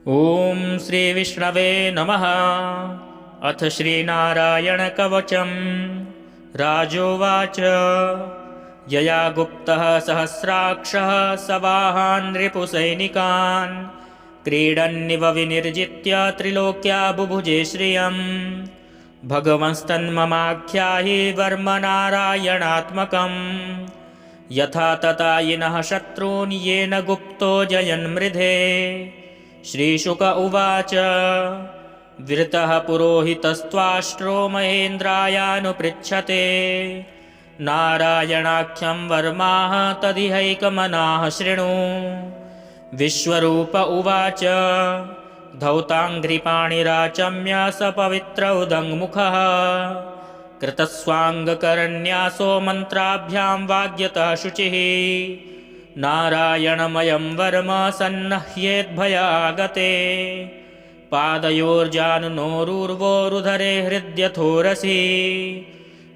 ॐ श्रीविष्णवे नमः। अथ श्रीनारायणकवचम्। राजोवाच। यया गुप्तः सहस्राक्षः सवाहान् रिपुसैनिकान् क्रीडन्निव विनिर्जित्य त्रिलोक्या बुभुजे श्रियम्। भगवंस्तन्ममाख्याहि वर्म नारायणात्मकम्। यथा ततायिनः शत्रून् येन गुप्तो जयन्मृधे। श्रीशुक उवाच। विरतः पुरोहितस्त्वाष्ट्रो महेन्द्रायानुपृच्छते। नारायणाख्यं वर्माः तदिहैकमनाः शृणु। विश्वरूप उवाच। धौताङ्घ्रिपाणिराचम्य स पवित्र उदङ्मुखः कृतस्वाङ्गकरन्यासो मन्त्राभ्यां वाग्यतः शुचिः। नारायणमयं वर्म सन्नह्येद्भयागते। पादयोर्जानुनोरुर्वोरुधरे हृद्यथोरसि।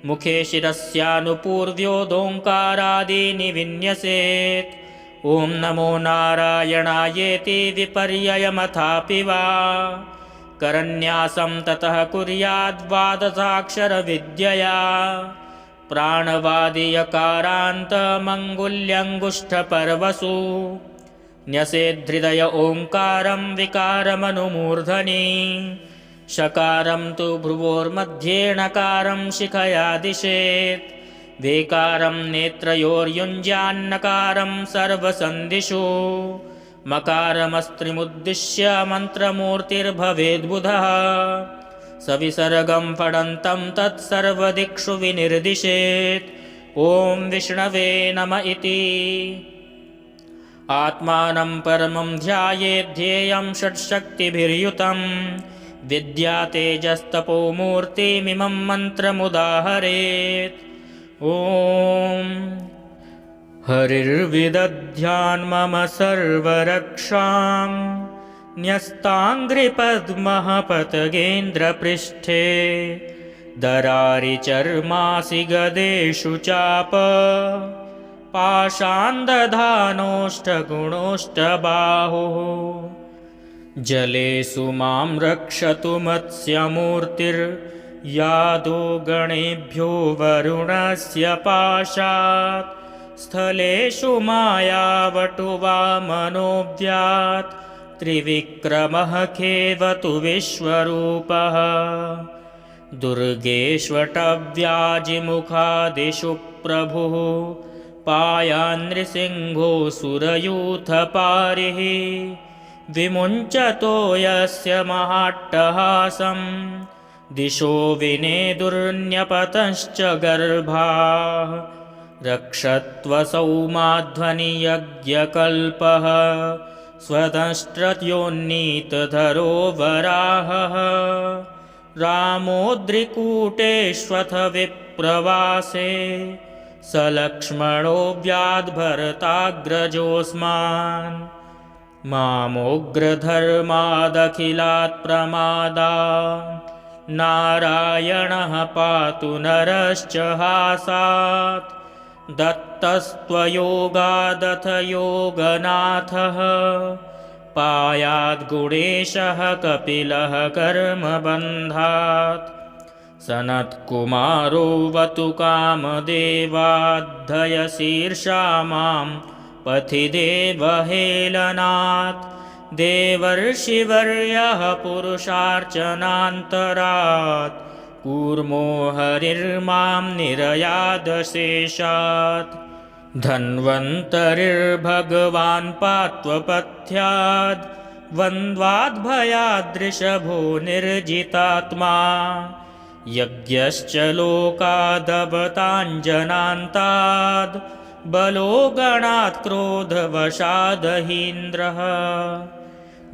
मुखे शिरस्यानुपूर्व्योदोङ्कारादीनि विन्यसेत्। ॐ नमो नारायणायेति विपर्ययमथापि वा। करन्यासं ततः कुर्याद्वादशाक्षरविद्यया। प्राणवादियकारान्तमङ्गुल्यङ्गुष्ठपर्वसु न्यसेद्धृदय ओङ्कारं विकारमनुमूर्धनि। शकारं तु भ्रुवोर्मध्ये णकारं शिखया दिशेत्। वेकारं नेत्रयोर्युञ्ज्यान्नकारं सर्वसन्धिषु। मकारमस्त्रिमुद्दिश्य मन्त्रमूर्तिर्भवेद्बुधः। सविसर्गं फडन्तं तत्सर्वदिक्षु विनिर्दिशेत्। ॐ विष्णवे नम इति। आत्मानं परमं ध्यायेद्धेयं षट्शक्तिभिर्युतं। विद्या तेजस्तपो मूर्तिमिमं मन्त्रमुदाहरेत्। ॐ हरिर्विदध्यान्मम सर्वरक्षाम्। न्यस्ताङ्घ्रिपद्मः पतगेन्द्रपृष्ठे। दरारिचर्मासि गदेषु चाप। पाषाण्दधानोष्ठगुणोष्ठबाहुः। जलेषु मां रक्षतु मत्स्यमूर्तिर्यादो गणेभ्यो वरुणस्य पाशात्। स्थलेषु मायावटुवामनोऽव्यात्। त्रिविक्रमः खेवतु विश्वरूपः। दुर्गेष्वटव्याजिमुखादिषु प्रभुः। पायान्नृसिंहोऽसुरयूथपारिः। विमुञ्चतो यस्य महाट्टहासं। दिशो विनेदुर्न्यपतश्च गर्भाः। रक्षत्वसौ माध्वनियज्ञकल्पः। स्वदंष्ट्रयोन्नीतधरो वराहः। रामोद्रिकूटेष्वथ विप्रवासे। स लक्ष्मणो व्याद्भरताग्रजोऽस्मान्। मामोग्रधर्मादखिलात् प्रमादात्। नारायणः पातु नरश्च हासात्। दत्तस्त्वयोगादथ योगनाथः। पायाद्गुणेशः कपिलः कर्मबन्धात्। सनत्कुमारो वतु कामदेवाद्धयशीर्षा मां पथि देवहेलनात्। देवर्षिवर्यः पुरुषार्चनान्तरात्। कूर्मो हरिर्मां निरयादशेषात्। धन्वन्तरिर्भगवान् पात्वपथ्याद्। द्वन्द्वाद्भयादृषभो निर्जितात्मा। यज्ञश्च लोकादवताञ्जनान्ताद्। बलो गणात् क्रोधवशादहीन्द्रः।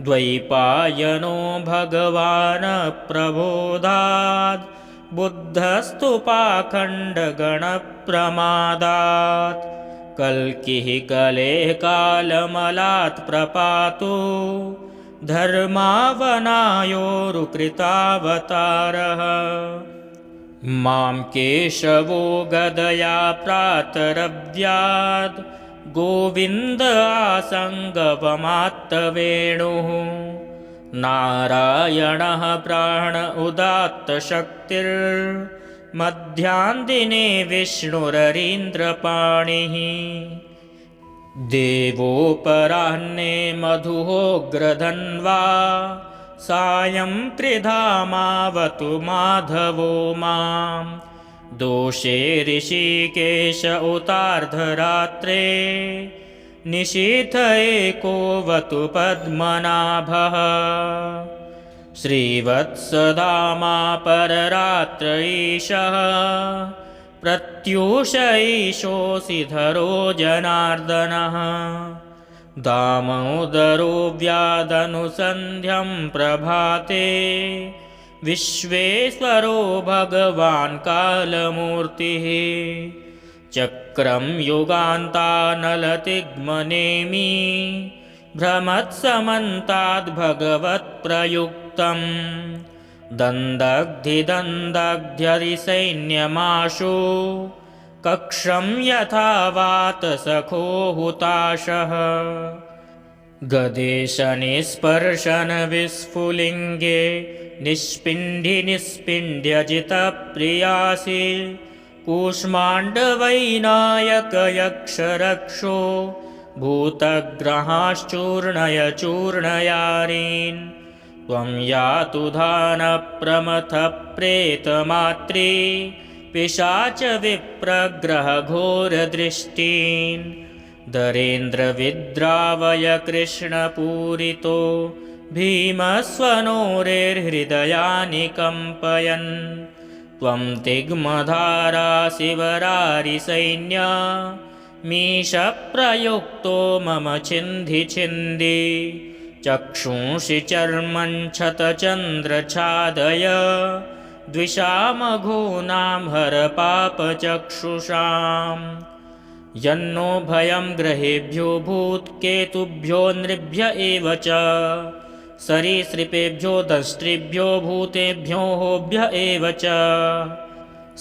द्वैपायनो भगवान् प्रबोधात्। बुद्धस्तु पाखण्डगणप्रमादात्। कल्किः कलेः कालमलात् प्रपातो। धर्मावनायोरुकृतावतारः। मां केशवो गदया प्रातरव्याद्। गोविन्द आसङ्गवमात्तवेणुः। नारायणः प्राण उदात्तशक्तिर्मध्याह्नदिने विष्णुररीन्द्रपाणिः देवोपराह्ने मधुहोग्रधन्वा सायं त्रिधामावतु माधवो मां दोषे ऋषिकेश उतार्धरात्रे निशीथ एकोऽवतु पद्मनाभः श्रीवत्सधामा पररात्र ईशः प्रत्यूष ईशोऽसिधरो जनार्दनः दामोदरो व्यादनुसन्ध्यं प्रभाते विश्वेश्वरो भगवान् कालमूर्तिः चक्रं युगान्तानलतिग्मनेमि भ्रमत्समन्ताद्भगवत्प्रयुक्तं दन्दग्धिदन्दग्ध्यरिसैन्यमाशु कक्षं यथा वातसखो हुताशः गदेशनिस्पर्शनविस्फुलिङ्गे निष्पिण्ड्यजितप्रियासि कूष्माण्डवैनायकयक्षरक्षो भूतग्रहाश्चूर्णय चूर्णयारीन् त्वं यातु धानप्रमथप्रेतमात्री पिशाच विप्रग्रहघोरदृष्टीन् दरेन्द्रविद्रावय कृष्णपूरितो भीमस्वनोरेर्हृदयानि कम्पयन् त्वं तिग्मधारा शिवरारिसैन्य मीशप्रयुक्तो मम छिन्धि छिन्धि चक्षुंषि चर्मं क्षतचन्द्रछादय द्विषामघूनां हर पापचक्षुषाम् यन्नो भयं ग्रहेभ्यो भूत्केतुभ्यो नृभ्य एव च सरीसृपेभ्यो दंष्ट्रिभ्यो भूतेभ्यो होभ्य एव च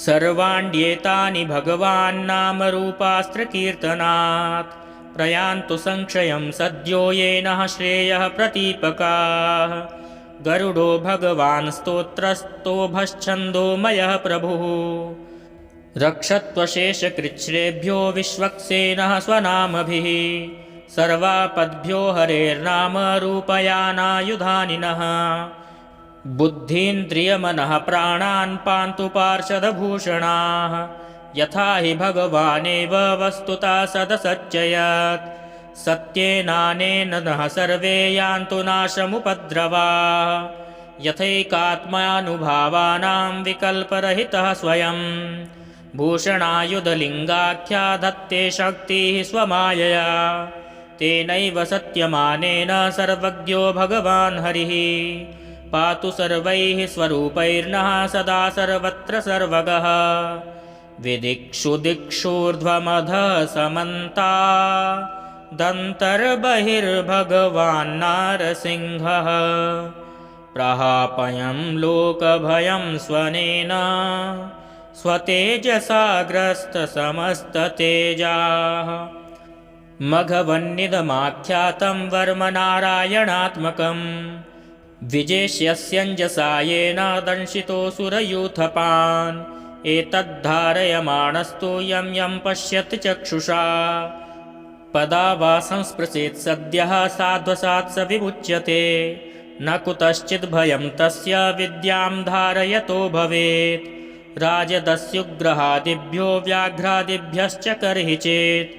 सर्वाण्येतानि भगवान् नामरूपास्त्रकीर्तनात् प्रयान्तु संक्षयं सद्यो येनः श्रेयः प्रतीपकाः गरुडो भगवान् स्तोत्रस्तोभश्छन्दोमयः प्रभुः रक्षत्वशेषकृच्छ्रेभ्यो विश्वक्सेनः स्वनामभिः सर्वापद्भ्यो हरेर्नाम रूपयानायुधानिनः बुद्धीन्द्रियमनः प्राणान् पान्तु पार्षदभूषणाः यथा हि भगवानेव वस्तुतः सदसच्चयत् सत्येनानेन नः सर्वे यान्तु नाशमुपद्रवाः यथैकात्मानुभावानां विकल्परहितः स्वयं भूषणायुधलिङ्गाख्या दत्ते शक्तिः स्वमायया तेनैव सत्यमानेन सर्वज्ञो भगवान् हरिः पातु सर्वैः स्वरूपैर्नः सदा सर्वत्र सर्वगः विदिक्षु दिक्षूर्ध्वमधः समन्ता दन्तर्बहिर्भगवान् नारसिंहः प्रहापयं लोकभयं स्वनेन स्वतेजसा ग्रस्तसमस्ततेजाः मघवन्निदमाख्यातं वर्मनारायणात्मकं विजेष्यस्यञ्जसा येन दंशितोऽसुरयूथपान् एतद्धारयमाणस्तु यं यं पश्यति चक्षुषा पदा वा संस्पृशेत् सद्यः साध्वसात् स विमुच्यते न कुतश्चित् भयं तस्य विद्यां धारयतो भवेत् राजदस्युग्रहादिभ्यो व्याघ्रादिभ्यश्च कर्हि चेत्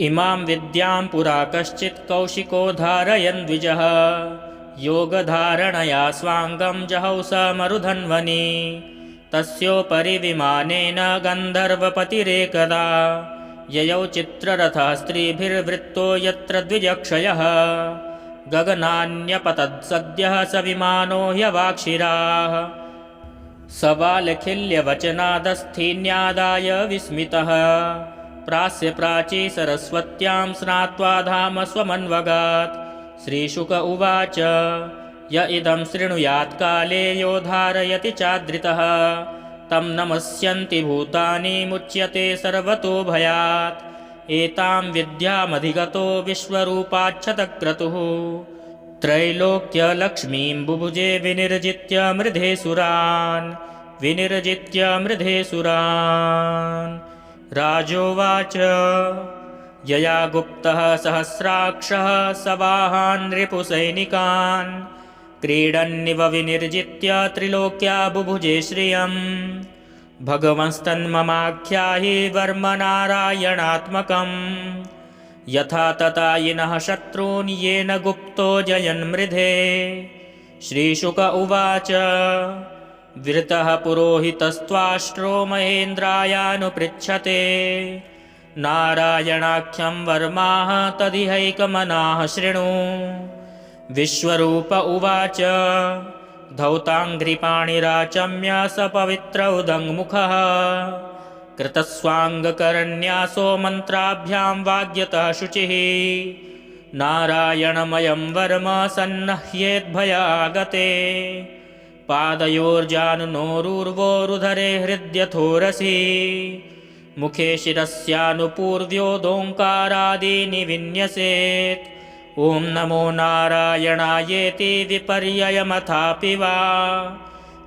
इमां विद्यां पुरा कश्चित् कौशिको धारयन् द्विजः योगधारणया स्वाङ्गं जहौ स मरुधन्वनि तस्योपरि विमानेन गन्धर्वपतिरेकदा ययौ चित्ररथः स्त्रीभिर्वृत्तो यत्र द्विजक्षयः गगनान्यपतत्सद्यः स विमानो ह्यवाक्षिराः सबालखिल्यवचनादस्थीन्यादाय विस्मितः प्रास्य प्राची सरस्वत्यां स्नात्वा धाम स्वमन्वगात् श्रीशुक उवाच य इदं शृणुयात् काले यो धारयति चादृतः तं नमस्यन्ति भूतानि मुच्यते सर्वतो भयात् एतां विद्यामधिगतो विश्वरूपाच्छतक्रतुः त्रैलोक्यलक्ष्मीं बुभुजे विनिर्जित्य मृधेसुरान्। राजोवाच यया गुप्तः सहस्राक्षः सवाहान् रिपुसैनिकान् क्रीडन्निव विनिर्जित्य त्रिलोक्या बुभुजे श्रियम्। भगवंस्तन्ममाख्याहि वर्मनारायणात्मकम् यथा ततायिनः शत्रून् येन गुप्तो जयन्मृधे। श्रीशुक उवाच विरतः पुरोहितस्त्वाष्ट्रो महेन्द्रायानुपृच्छते नारायणाख्यं वर्माः तदिहैकमनाः शृणु। विश्वरूप उवाच धौताङ्घ्रिपाणिराचम्य स पवित्र उदङ्मुखः कृतस्वाङ्गकरन्यासो मन्त्राभ्यां वाग्यतः शुचिः। नारायणमयं वर्म सन्नह्येद्भयागते पादयोर्जानुनोरुर्वोरुधरे हृद्यथोरसि मुखे शिरस्यानुपूर्व्योदोङ्कारादीनि विन्यसेत्। ॐ नमो नारायणायेति विपर्ययमथापि वा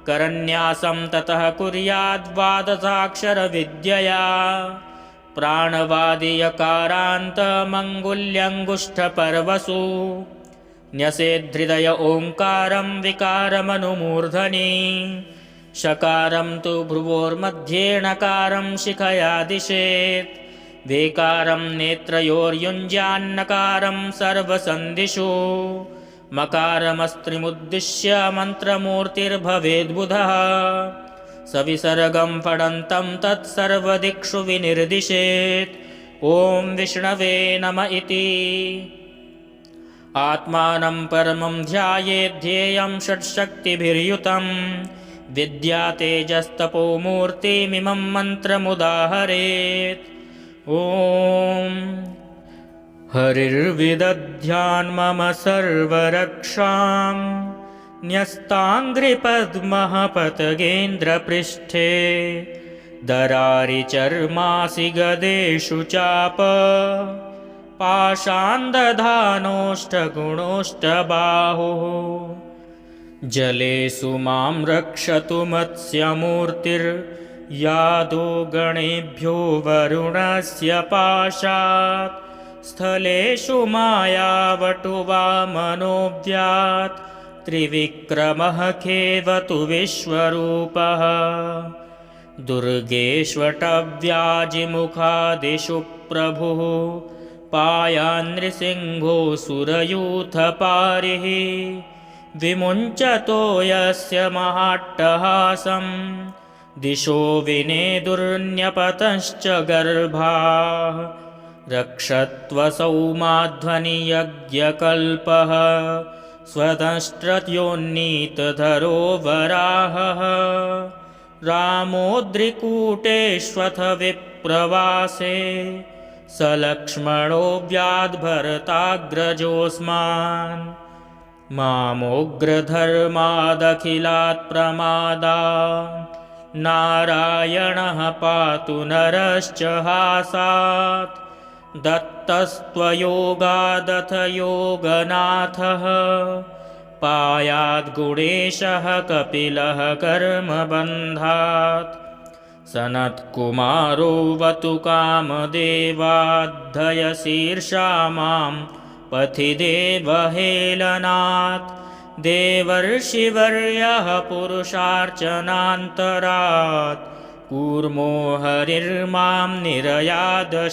करन्यासं ततः कुर्याद्वादशाक्षरविद्यया प्राणवादियकारान्तमङ्गुल्यङ्गुष्ठपर्वसु न्यसेद्धृदय ओङ्कारं विकारमनुमूर्धनि शकारं तु भ्रुवोर्मध्ये णकारं शिखया दिशेत् वेकारं नेत्रयोर्युञ्ज्यान्नकारं सर्वसन्धिषु मकारमस्त्रिमुद्दिश्य मन्त्रमूर्तिर्भवेद्बुधः सविसर्गं फडन्तं तत्सर्वदिक्षु विनिर्दिशेत्। ॐ विष्णवे नम इति आत्मानं परमं ध्यायेद्धेयं षट्शक्तिभिर्युतं विद्या तेजस्तपो मूर्तिमिमं मन्त्रमुदाहरेत्। ॐ हरिर्विदध्यान् मम सर्वरक्षां न्यस्ताङ्घ्रिपद्मः पतगेन्द्रपृष्ठे दरारिचर्मासि गदेषु चाप पाषाण्दधानोष्ठगुणोष्ठबाहुः जलेषु मां रक्षतु मत्स्यमूर्तिर्यादो गणेभ्यो वरुणस्य पाशात् स्थलेषु मायावटुवामनोऽव्यात् त्रिविक्रमः खेवतु विश्वरूपः दुर्गेष्वटव्याजिमुखादिषु प्रभुः पायान्नृसिंहोऽसुरयूथपारिः विमुञ्चतो यस्य महाट्टहासं दिशो विनेदुर्न्यपतश्च गर्भाः रक्षत्वसौ माध्वनियज्ञकल्पः स्वतष्ट्रयोन्नीतधरो वराहः रामोद्रिकूटेष्वथ विप्रवासे स लक्ष्मणो व्याद्भरताग्रजोऽस्मान् मामोग्रधर्मादखिलात् प्रमादात् नारायणः पातु नरश्च हासात् दत्तस्त्वयोगादथ योगनाथः पायाद्गुणेशः कपिलः कर्मबन्धात् सनत्कुमारो वतु कामदेवाद्धयशीर्षा मां पथि देवहेलनात् देवर्षिवर्यः पुरुषार्चनान्तरात् कूर्मो हरिर्मां निरयादशेषात्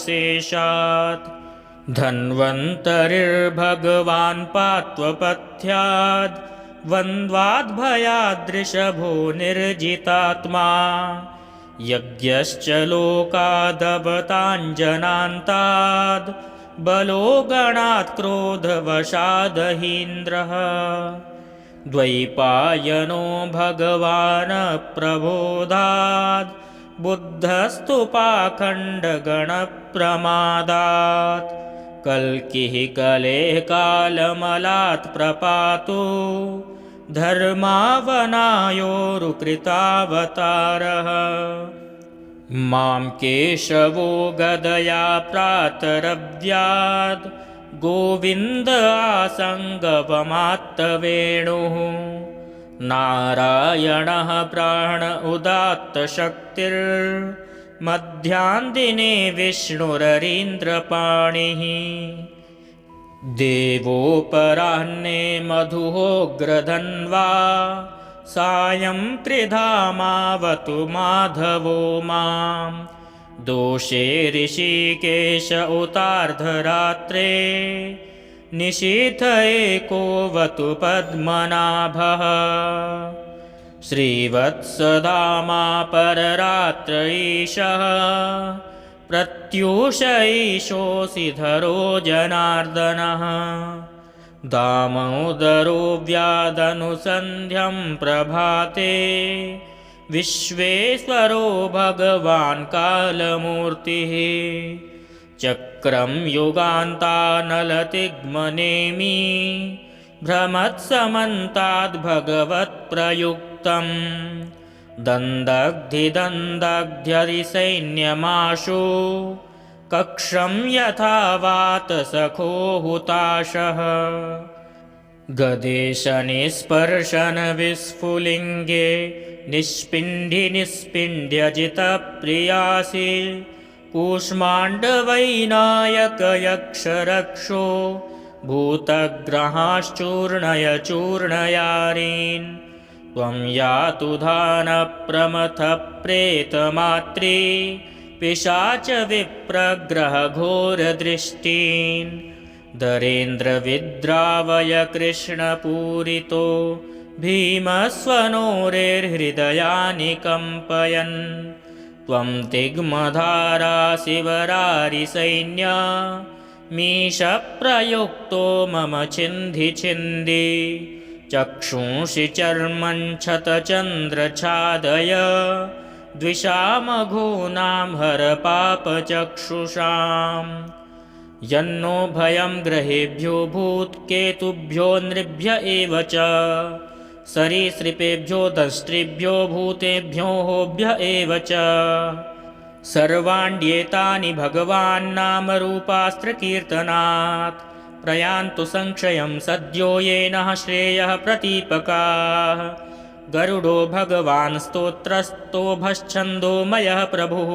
धन्वन्तरिर्भगवान् पात्वपथ्याद् द्वन्द्वाद्भयादृषभो निर्जितात्मा यज्ञश्च लोकादवताञ्जनान्ताद् बलो गणात् क्रोधवशादहीन्द्रः द्वैपायनो भगवान् प्रबोधात् बुद्धस्तु पाखण्डगणप्रमादात् कल्किः कलेः कालमलात् प्रपातो धर्मावनायोरुकृतावतारः मां केशवो गदया प्रातरव्याद् गोविन्द आसङ्गपमात्तवेणुः नारायणः प्राण उदात्तशक्तिर्मध्याह्नदिने विष्णुररीन्द्रपाणिः देवोपराह्ने मधुहोग्रधन्वा सायं त्रिधामावतु माधवो मां दोषे ऋषिकेश उतार्धरात्रे निशीथ एकोऽवतु पद्मनाभः श्रीवत्सधामा पररात्र ईशः प्रत्यूष ईशोऽसिधरो जनार्दनः दामोदरो व्यादनुसन्ध्यं प्रभाते विश्वेश्वरो भगवान् कालमूर्तिः चक्रं युगान्तानलतिग्मनेमि भ्रमत्समन्ताद्भगवत्प्रयुक्तं दन्दग्धिदन्दग्ध्यरिसैन्यमाशु कक्षं यथा वातसखो हुताशः गदेशनिस्पर्शनविस्फुलिङ्गे निष्पिण्ड्यजितप्रियासि कूष्माण्डवैनायकयक्षरक्षो भूतग्रहाश्चूर्णय चूर्णयारीन् त्वं यातु धानप्रमथप्रेतमात्री पिशाच विप्रग्रहघोरदृष्टीन् दरेन्द्रविद्रावय कृष्णपूरितो भीमस्वनोरेर्हृदयानि कम्पयन् त्वं तिग्मधारा शिवरारिसैन्य मीशप्रयुक्तो मम छिन्धि छिन्धि चक्षुंषि चर्मं क्षतचन्द्रछादय द्विषामघूनां हर पापचक्षुषाम् यन्नो भयं ग्रहेभ्यो भूत्केतुभ्यो नृभ्य एव च सरीसृपेभ्यो दंष्ट्रिभ्यो भूतेभ्यो होभ्य एव च सर्वाण्येतानि भगवान् नामरूपास्त्रकीर्तनात् प्रयान्तु संक्षयं सद्यो येनः श्रेयः प्रतीपकाः गरुडो भगवान् स्तोत्रस्तोभश्छन्दोमयः प्रभुः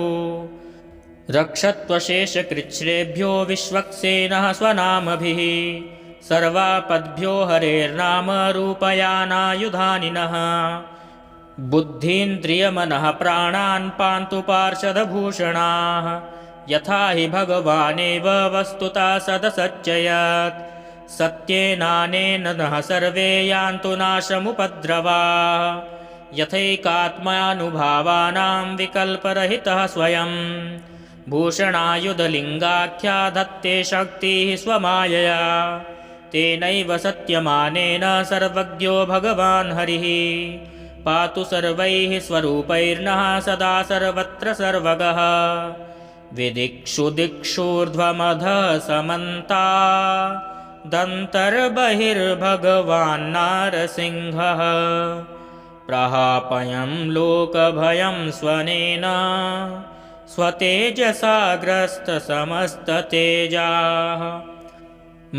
रक्षत्वशेषकृच्छ्रेभ्यो विश्वक्सेनः स्वनामभिः सर्वापद्भ्यो हरेर्नाम रूपयानायुधानिनः बुद्धीन्द्रियमनः प्राणान् पान्तु पार्षदभूषणाः यथा हि भगवानेव वस्तुतः सदसच्चयत् सत्येनानेन नः सर्वे यान्तु नाशमुपद्रवाः यथैकात्मानुभावानां विकल्परहितः स्वयं भूषणायुधलिङ्गाख्या धत्ते शक्तिः स्वमायया तेनैव सत्यमानेन सर्वज्ञो भगवान् हरिः पातु सर्वैः स्वरूपैर्नः सदा सर्वत्र सर्वगः विदिक्षु दिक्षूर्ध्वमधः समन्ता दन्तर्बहिर्भगवान् नारसिंहः प्रहापयं लोकभयं स्वनेन स्वतेजसा ग्रस्तसमस्ततेजाः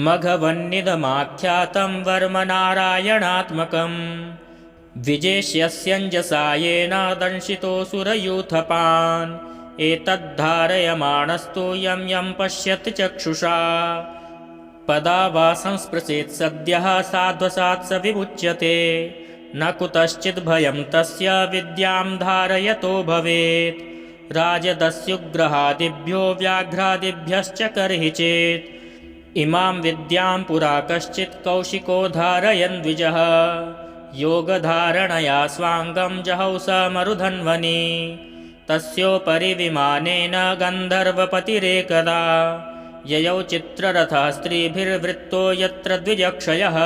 मघवन्निदमाख्यातं वर्मनारायणात्मकं विजेष्यस्यञ्जसा येन दंशितोऽसुरयूथपान् एतद्धारयमाणस्तु यं यं पश्यति चक्षुषा पदा वा संस्पृशेत् सद्यः साध्वसात् स विमुच्यते न कुतश्चिद्भयं तस्य विद्यां धारयतो भवेत् राजदस्युग्रहादिभ्यो व्याघ्रादिभ्यश्च कर्हि चेत् इमां विद्यां पुरा कश्चित् कौशिको धारयन् द्विजः योगधारणया स्वाङ्गं जहौ स मरुधन्वनि तस्योपरि विमानेन गन्धर्वपतिरेकदा ययौ चित्ररथः स्त्रीभिर्वृत्तो यत्र द्विजक्षयः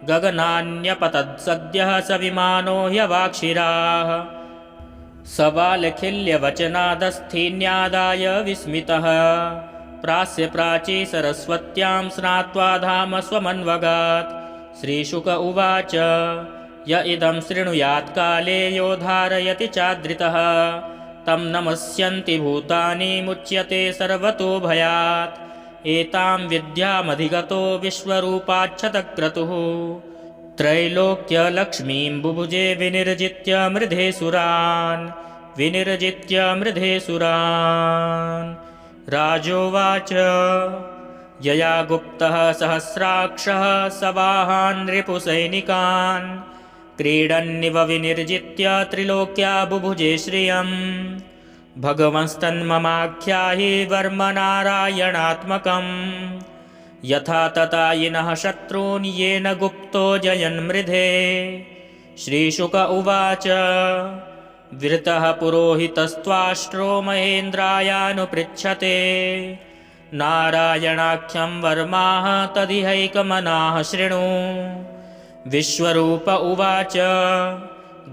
गगनान्यपतत्सद्यः स विमानो ह्यवाक्षिराः सबालखिल्यवचनादस्थीन्यादाय विस्मितः प्रास्य प्राची सरस्वत्यां स्नात्वा धाम स्वमन्वगात् श्रीशुक उवाच य इदं शृणुयात् काले यो धारयति चादृतः तं नमस्यन्ति भूतानि मुच्यते सर्वतो भयात् एतां विद्यामधिगतो विश्वरूपाच्छतक्रतुः त्रैलोक्यलक्ष्मीं बुभुजे विनिर्जित्य मृधे सुरान्। राजोवाच यया गुप्तः सहस्राक्षः सवाहान् रिपुसैनिकान् क्रीडन्निव विनिर्जित्य त्रिलोक्या बुभुजे श्रियम्। भगवंस्तन्ममाख्याहि वर्मनारायणात्मकम् यथा ततायिनः शत्रून् येन गुप्तो जयन्मृधे। श्रीशुक उवाच विरतः पुरोहितस्त्वाष्ट्रो महेन्द्रायानुपृच्छते नारायणाख्यं वर्माः तदिहैकमनाः शृणु। विश्वरूप उवाच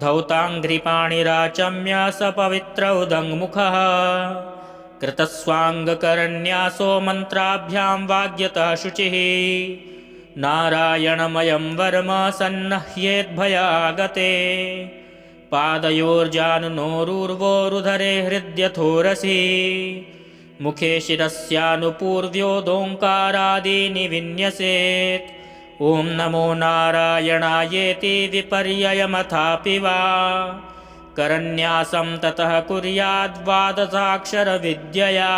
धौताङ्घ्रिपाणिराचम्य स पवित्र उदङ्मुखः कृतस्वाङ्गकरन्यासो मन्त्राभ्यां वाग्यतः शुचिः। नारायणमयं वर्म सन्नह्येद्भयागते पादयोर्जानुनोरुर्वोरुधरे हृद्यथोरसि मुखे शिरस्यानुपूर्व्योदोङ्कारादीनि विन्यसेत्। ॐ नमो नारायणायेति विपर्ययमथापि वा करन्यासं ततः कुर्याद्वादशाक्षरविद्यया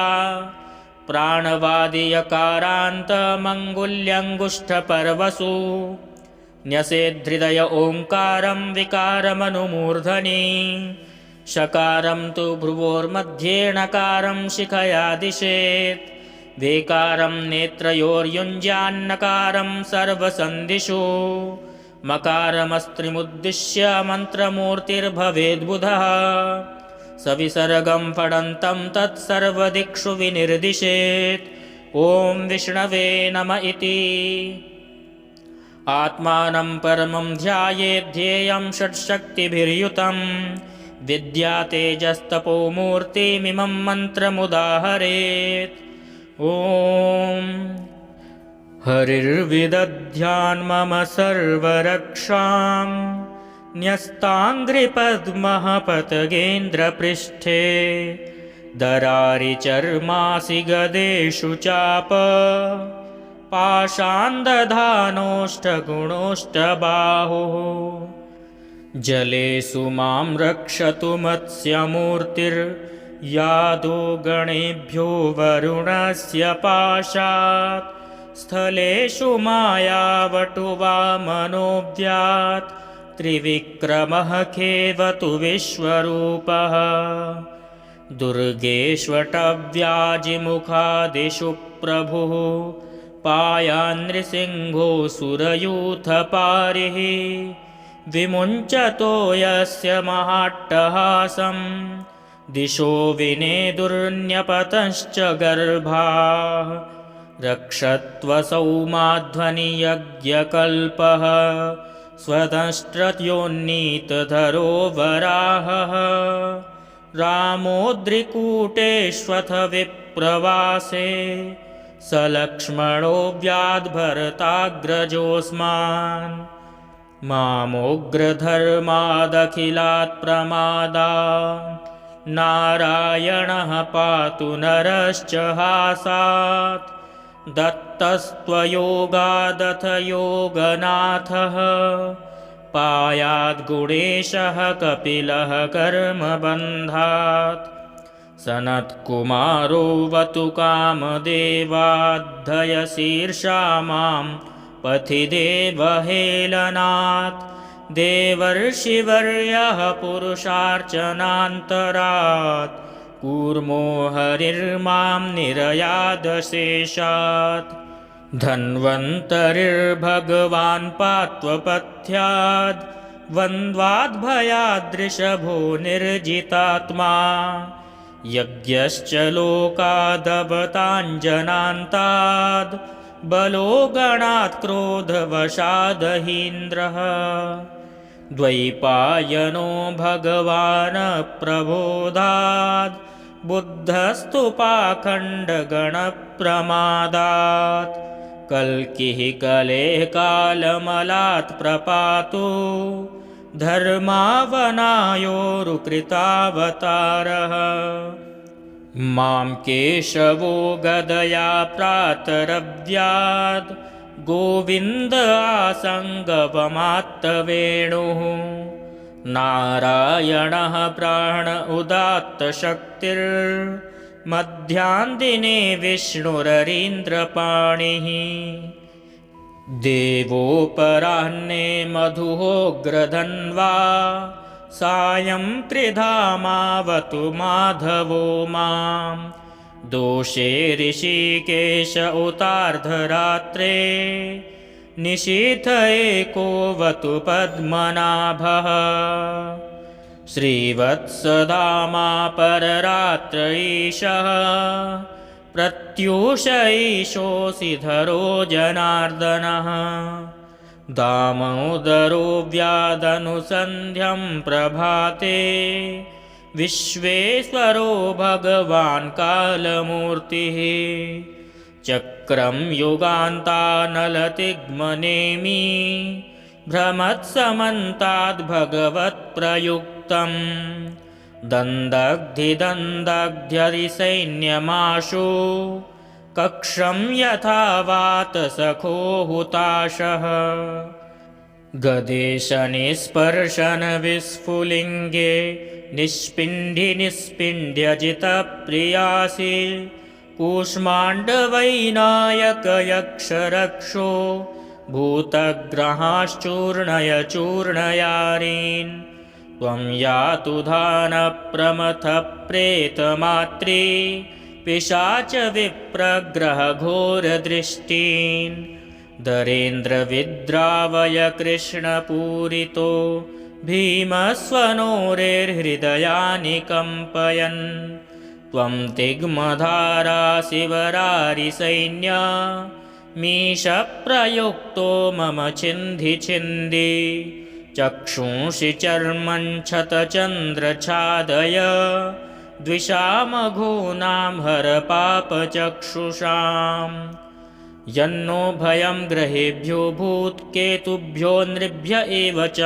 प्राणवादियकारान्तमङ्गुल्यङ्गुष्ठपर्वसु न्यसेद्धृदय ओङ्कारं विकारमनुमूर्धनि शकारं तु भ्रुवोर्मध्ये णकारं शिखया दिशेत् वेकारं नेत्रयोर्युञ्ज्यान्नकारं सर्वसन्धिषु मकारमस्त्रिमुद्दिश्य मन्त्रमूर्तिर्भवेद्बुधः सविसर्गं फडन्तं तत्सर्वदिक्षु विनिर्दिशेत्। ॐ विष्णवे नम इति आत्मानं परमं ध्यायेद्धेयं षट्शक्तिभिर्युतं विद्या तेजस्तपो मूर्तिमिमं मन्त्रमुदाहरेत्। ॐ हरिर्विदध्यान् मम सर्वरक्षां न्यस्ताङ्घ्रिपद्मः पतगेन्द्रपृष्ठे दरारिचर्मासि गदेषु चाप पाषाण्दधानोष्ठगुणोष्ठबाहुः जलेषु मां रक्षतु मत्स्यमूर्तिर्यादो गणेभ्यो वरुणस्य पाशात् स्थलेषु मायावटुवामनोऽव्यात् त्रिविक्रमः खेवतु विश्वरूपः दुर्गेष्वटव्याजिमुखादिषु प्रभुः पायान्नृसिंहोऽसुरयूथपारिः विमुञ्चतो यस्य महाट्टहासं दिशो विनेदुर्न्यपतश्च गर्भाः रक्षत्वसौ माध्वनियज्ञकल्पः स्वदंष्ट्रयोन्नीतधरो वराहः रामोद्रिकूटेष्वथ विप्रवासे स लक्ष्मणो व्याद्भरताग्रजोऽस्मान् मामोग्रधर्मादखिलात् प्रमादात् नारायणः पातु नरश्च हासात् दत्तस्त्वयोगादथ योगनाथः पायाद्गुणेशः कपिलः कर्मबन्धात् सनत्कुमारो वतु कामदेवाद्धयशीर्षा मां पथि देवहेलनात् देवर्षिवर्यः पुरुषार्चनान्तरात् कूर्मो हरिर्मां निरयादशेषात् धन्वन्तरिर्भगवान् पात्वपथ्याद् द्वन्द्वाद्भयादृषभो निर्जितात्मा यज्ञश्च लोकादवताञ्जनान्ताद् बलो गणात् क्रोधवशादहीन्द्रः द्वैपायनो भगवान् प्रबोधात् बुद्धस्तु पाखण्डगणप्रमादात् कल्किः कलेः कालमलात् प्रपातो धर्मावनायोरुकृतावतारः मां केशवो गदया प्रातरव्याद् गोविन्द आसङ्गवमात्तवेणुः नारायणः प्राण उदात्तशक्तिर्मध्याह्नदिने विष्णुररीन्द्रपाणिः देवोपराह्ने मधुहोग्रधन्वा सायं त्रिधामावतु माधवो मां दोषे ऋषिकेश उतार्धरात्रे निशीथ एकोऽवतु पद्मनाभः श्रीवत्सधामा पररात्र ईशः प्रत्यूष ईशोऽसिधरो जनार्दनः दामोदरो व्यादनुसन्ध्यं प्रभाते विश्वेश्वरो भगवान् कालमूर्तिः चक्रं युगान्तानलतिग्मनेमि भ्रमत्समन्ताद्भगवत्प्रयुक्तं दन्दग्धिदन्दग्ध्यरिसैन्यमाशु कक्षं यथा वातसखो हुताशः गदेशनिस्पर्शनविस्फुलिङ्गे निष्पिण्ड्यजितप्रियासि कूष्माण्डवैनायकयक्षरक्षो भूतग्रहाश्चूर्णय चूर्णयारीन् त्वं यातु धानप्रमथप्रेतमात्री पिशाच विप्रग्रहघोरदृष्टीन् दरेन्द्रविद्रावय कृष्णपूरितो भीमस्वनोरेर्हृदयानि कम्पयन् त्वं तिग्मधारा शिवरारिसैन्य मीशप्रयुक्तो मम छिन्धि छिन्धि चक्षुंषि चर्मं क्षतचन्द्रछादय द्विषामघूनां हर पापचक्षुषाम् यन्नो भयं ग्रहेभ्यो भूत्केतुभ्यो नृभ्य एव च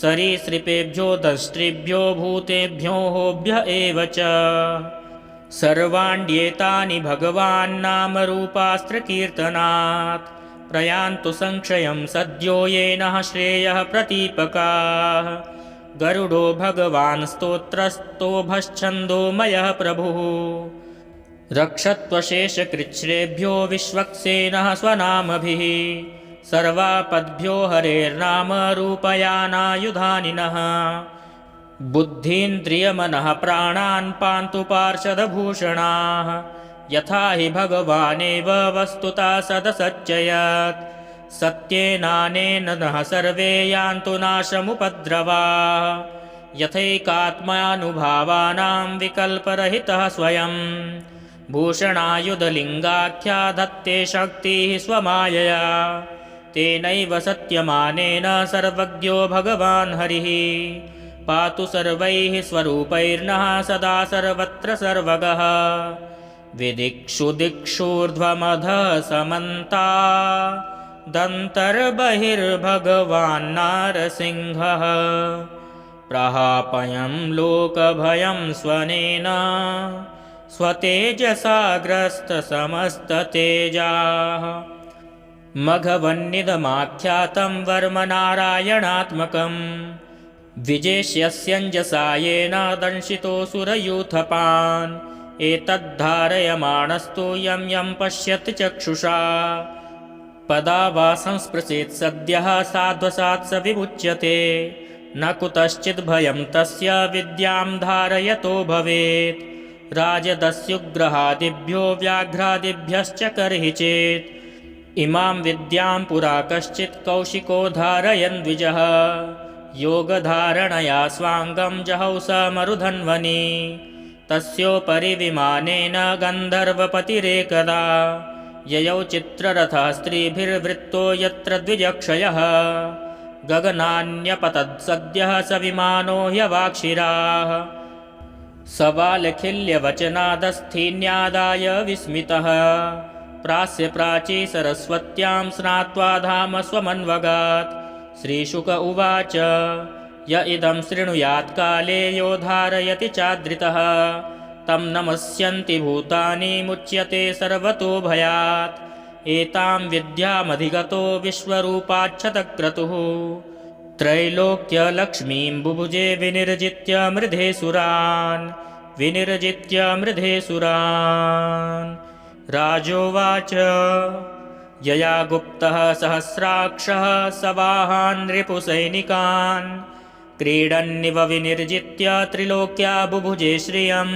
सरीसृपेभ्यो दंष्ट्रिभ्यो भूतेभ्यो होभ्य एव च सर्वाण्येतानि भगवान् नामरूपास्त्रकीर्तनात् प्रयान्तु संक्षयं सद्यो येनः श्रेयः प्रतीपकाः गरुडो भगवान् स्तोत्रस्तोभश्छन्दोमयः प्रभुः रक्षत्वशेषकृच्छ्रेभ्यो विश्वक्सेनः स्वनामभिः सर्वापद्भ्यो हरेर्नाम रूपयानायुधानिनः बुद्धीन्द्रियमनः प्राणान् पान्तु पार्षदभूषणाः यथा हि भगवानेव वस्तुतः सदसच्चयत् सत्येनानेन नः सर्वे यान्तु नाशमुपद्रवाः यथैकात्मानुभावानां विकल्परहितः स्वयं भूषणायुधलिङ्गाख्या धत्ते शक्तिः स्वमायया तेनैव सत्यमानेन सर्वज्ञो भगवान् हरिः पातु सर्वैः स्वरूपैर्नः सदा सर्वत्र सर्वगः विदिक्षु दिक्षूर्ध्वमधः समन्ता दन्तर्बहिर्भगवान् नारसिंहः प्रहापयं लोकभयं स्वनेन स्वतेजसा ग्रस्तसमस्ततेजाः मघवन्निदमाख्यातं वर्मनारायणात्मकं विजेष्यस्यञ्जसा येन दंशितोऽसुरयूथपान् एतद्धारयमाणस्तु यं यं पश्यति चक्षुषा पदा वा संस्पृशेत् सद्यः साध्वसात् स विमुच्यते न कुतश्चिद्भयं तस्य विद्यां धारयतो भवेत् राजदस्युग्रहादिभ्यो व्याघ्रादिभ्यश्च कर्हि चेत् इमां विद्यां पुरा कश्चित् कौशिको धारयन् द्विजः योगधारणया स्वाङ्गं जहौ स मरुधन्वनि तस्योपरि विमानेन गन्धर्वपतिरेकदा ययौ चित्ररथः स्त्रीभिर्वृत्तो यत्र द्विजक्षयः गगनान्यपतत्सद्यः स विमानो ह्यवाक्षिराः सबालखिल्यवचनादस्थीन्यादाय विस्मितः प्रास्य प्राची सरस्वत्यां स्नात्वा धाम स्वमन्वगात् श्रीशुक उवाच य इदं शृणुयात् काले यो धारयति चादृतः तं नमस्यन्ति भूतानि मुच्यते सर्वतो भयात्। एतां विद्यामधिगतो विश्वरूपाच्छतक्रतुः त्रैलोक्यलक्ष्मीं बुभुजे विनिर्जित्य मृधेसुरान् राजोवाच यया गुप्तः सहस्राक्षः सवाहान् रिपुसैनिकान् क्रीडन्निव विनिर्जित्य त्रिलोक्या बुभुजे श्रियम्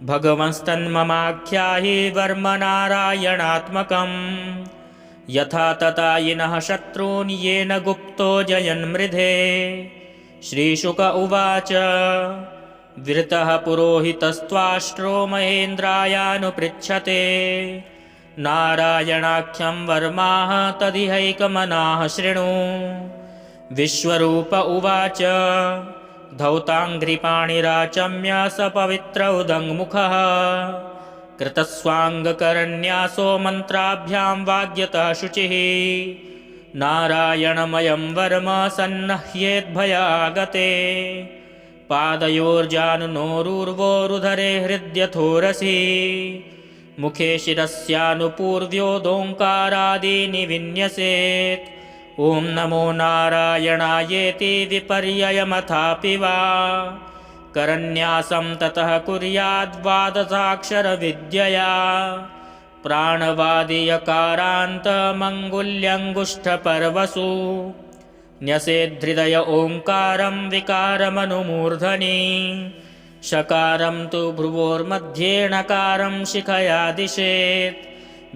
भगवंस्तन्ममाख्याहि वर्मनारायणात्मकम् यथा ततायिनः शत्रून् येन गुप्तो जयन्मृधे। श्रीशुक उवाच विरतः पुरोहितस्त्वाष्ट्रो महेन्द्रायानुपृच्छते नारायणाख्यं वर्माः तदिहैकमनाः शृणु। विश्वरूप उवाच धौताङ्घ्रिपाणिराचम्य स पवित्र उदङ्मुखः कृतस्वाङ्गकरन्यासो मन्त्राभ्यां वाग्यतः शुचिः नारायणमयं वर्म सन्नह्येद्भयागते पादयोर्जानुनोरुर्वोरुधरे हृद्यथोरसि मुखे शिरस्यानुपूर्व्योदोङ्कारादीनि विन्यसेत्। ॐ नमो नारायणायेति विपर्ययमथापि वा करन्यासं ततः कुर्याद्वादशाक्षरविद्यया प्राणवादियकारान्तमङ्गुल्यङ्गुष्ठपर्वसु न्यसेद्धृदय ओङ्कारं विकारमनुमूर्धनि शकारं तु भ्रुवोर्मध्ये णकारं शिखया दिशेत्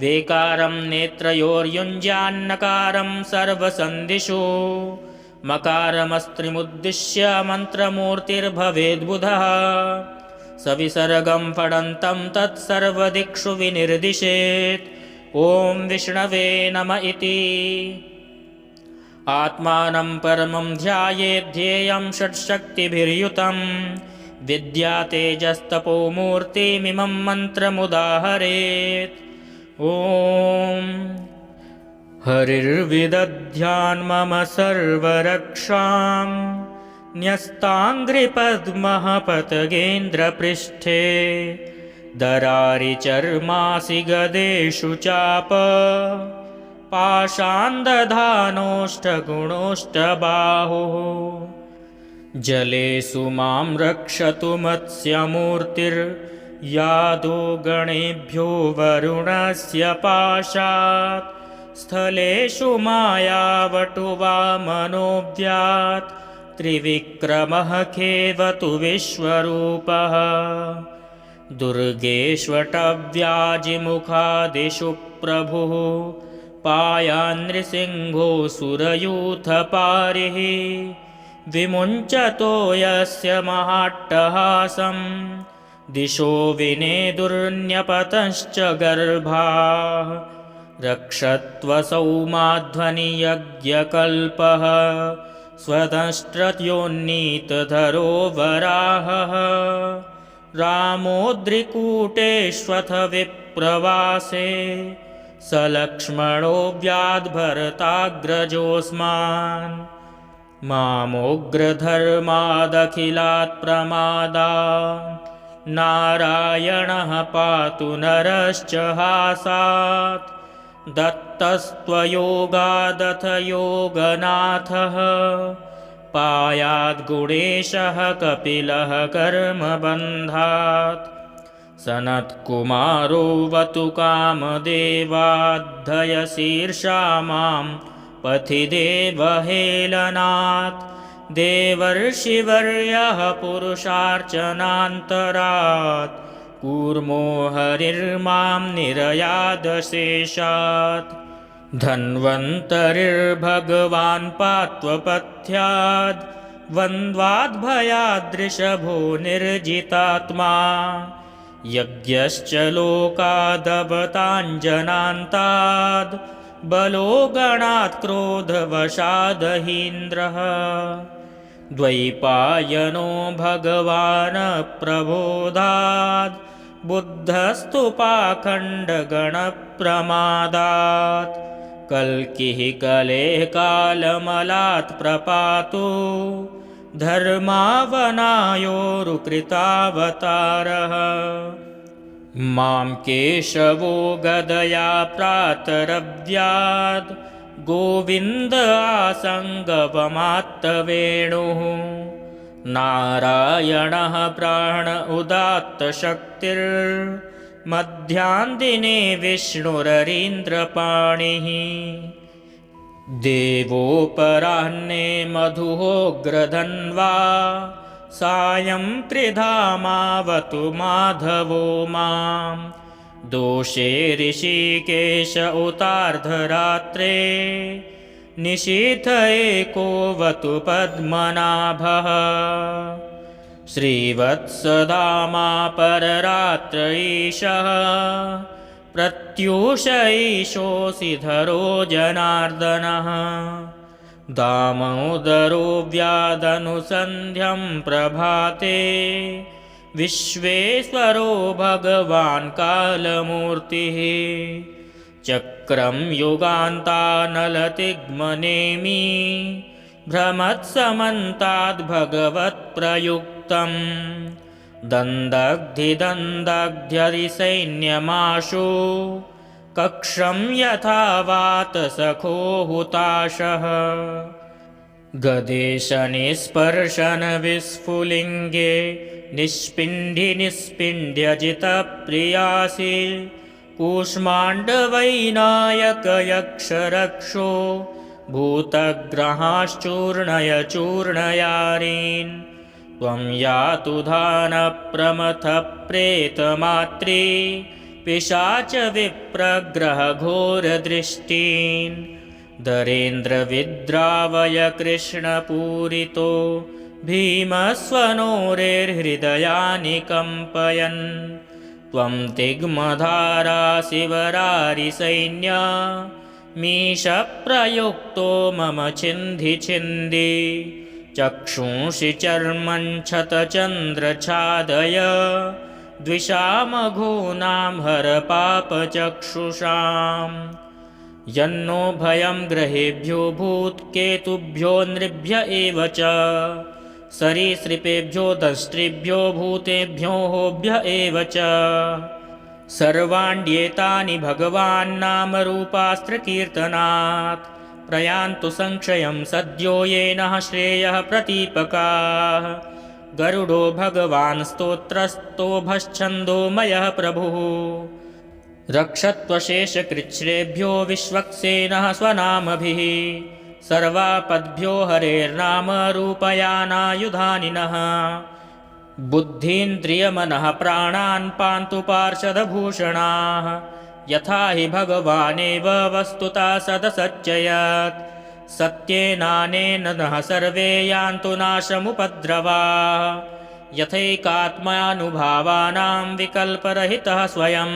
वेकारं नेत्रयोर्युञ्ज्यान्नकारं सर्वसन्धिषु मकारमस्त्रिमुद्दिश्य मन्त्रमूर्तिर्भवेद्बुधः सविसर्गं फडन्तं तत्सर्वदिक्षु विनिर्दिशेत्। ॐ विष्णवे नम इति आत्मानं परमं ध्यायेद्धेयं षट्शक्तिभिर्युतं विद्या तेजस्तपो मूर्तिमिमं मन्त्रमुदाहरेत्। ॐ हरिर्विदध्यान्मम सर्वरक्षां न्यस्ताङ्घ्रिपद्मः पतगेन्द्रपृष्ठे दरारिचर्मासि गदेषु चाप पाषाण्दधानोष्ठगुणोष्ठबाहुः जलेषु मां रक्षतु मत्स्यमूर्तिर्यादो गणेभ्यो वरुणस्य पाशात् स्थलेषु मायावटुवामनोऽव्यात् त्रिविक्रमः खेवतु विश्वरूपः दुर्गेष्वटव्याजिमुखादिषु प्रभुः पायान्नृसिंहोऽसुरयूथपारिः विमुञ्चतो यस्य महाट्टहासं दिशो विनेदुर्न्यपतश्च गर्भाः रक्षत्वसौ माध्वनियज्ञकल्पः स्वतष्ट्रयोन्नीतधरो वराहः रामोद्रिकूटेष्वथ विप्रवासे स लक्ष्मणो व्याद्भरताग्रजोऽस्मान् मामोग्रधर्मादखिलात् प्रमादात् नारायणः पातु नरश्च हासात् दत्तस्त्वयोगादथ योगनाथः पायाद्गुणेशः कपिलः कर्मबन्धात् सनत्कुमारो वतु कामदेवाद्धयशीर्षा मां पथि देवहेलनात् देवर्षिवर्यः पुरुषार्चनान्तरात् कूर्मो हरिर्मां निरयादशेषात् धन्वन्तरिर्भगवान् पात्वपथ्याद् वन्द्वाद्भयादृषभो निर्जितात्मा यज्ञश्च लोकादवताञ्जनान्ताद् बलो गणात् क्रोधवशादहीन्द्रः द्वैपायनो भगवान् प्रबोधात् बुद्धस्तु पाखण्डगणप्रमादात् कल्किः कलेः कालमलात् प्रपातु धर्मावनायोरुकृतावतारः मां केशवो गदया प्रातरव्याद् गोविन्द आसङ्गवमात्तवेणुः नारायणः प्राण उदात्तशक्तिर्मध्याह्नदिने विष्णुररीन्द्रपाणिः देवोपराह्ने मधुहोग्रधन्वा सायं त्रिधामावतु माधवो मां दोषे ऋषिकेश उतार्धरात्रे निशीथ एकोऽवतु पद्मनाभः श्रीवत्सधामा पररात्र ईशः प्रत्यूष ईशोऽसिधरो जनार्दनः दामोदरो व्यादनुसन्ध्यं प्रभाते विश्वेश्वरो भगवान् कालमूर्तिः चक्रं युगान्तानलतिग्मनेमि भ्रमत्समन्ताद्भगवत्प्रयुक्तं दन्दग्धिदन्दग्ध्यरिसैन्यमाशु कक्षं यथा वातसखो हुताशः गदेशनिस्पर्शनविस्फुलिङ्गे निष्पिण्ड्यजितप्रियासि कूष्माण्डवैनायकयक्षरक्षो भूतग्रहाश्चूर्णय चूर्णयारीन् त्वं यातु धानप्रमथप्रेतमात्री पिशाच विप्रग्रहघोरदृष्टीन् दरेन्द्रविद्रावय कृष्णपूरितो भीमस्वनोरेर्हृदयानि कम्पयन् त्वं तिग्मधारा शिवरारिसैन्य मीशप्रयुक्तो मम छिन्धि छिन्धि चक्षुंषि चर्मं क्षतचन्द्रछादय द्विषामघूनां हर पापचक्षुषाम् यन्नो भयं ग्रहेभ्यो भूत्केतुभ्यो नृभ्य एव च सरीसृपेभ्यो दंष्ट्रिभ्यो भूतेभ्यो होभ्य एव च सर्वाण्येतानि भगवान् नामरूपास्त्रकीर्तनात् प्रयान्तु संक्षयं सद्यो येनः श्रेयः प्रतीपकाः गरुडो भगवान् स्तोत्रस्तोभश्छन्दोमयः प्रभुः रक्षत्वशेषकृच्छ्रेभ्यो विश्वक्सेनः स्वनामभिः सर्वापद्भ्यो हरेर्नाम रूपयानायुधानिनः बुद्धीन्द्रियमनः प्राणान् पान्तु पार्षदभूषणाः यथा हि भगवानेव वस्तुतः सदसच्चयत् सत्येनानेन नः सर्वे यान्तु नाशमुपद्रवाः यथैकात्मानुभावानां विकल्परहितः स्वयं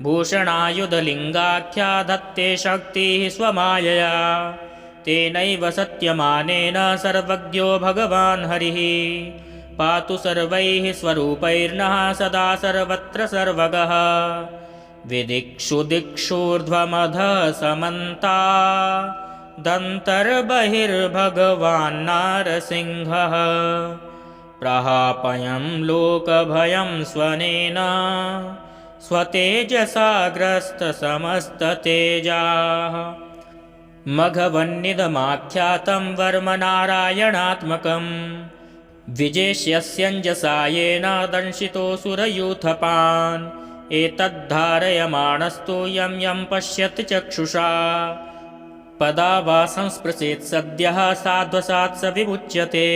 भूषणायुधलिङ्गाख्या धत्ते शक्तिः स्वमायया तेनैव सत्यमानेन सर्वज्ञो भगवान् हरिः पातु सर्वैः स्वरूपैर्नः सदा सर्वत्र सर्वगः विदिक्षु दिक्षूर्ध्वमधः समन्ता दन्तर्बहिर्भगवान् नारसिंहः प्रहापयं लोकभयं स्वनेन स्वतेजसा ग्रस्तसमस्ततेजाः मघवन्निदमाख्यातं वर्मनारायणात्मकं विजेष्यस्यञ्जसा येन दंशितोऽसुरयूथपान् एतद्धारयमाणस्तु यं यं पश्यति चक्षुषा पदा वा संस्पृशेत् सद्यः साध्वसात् स विमुच्यते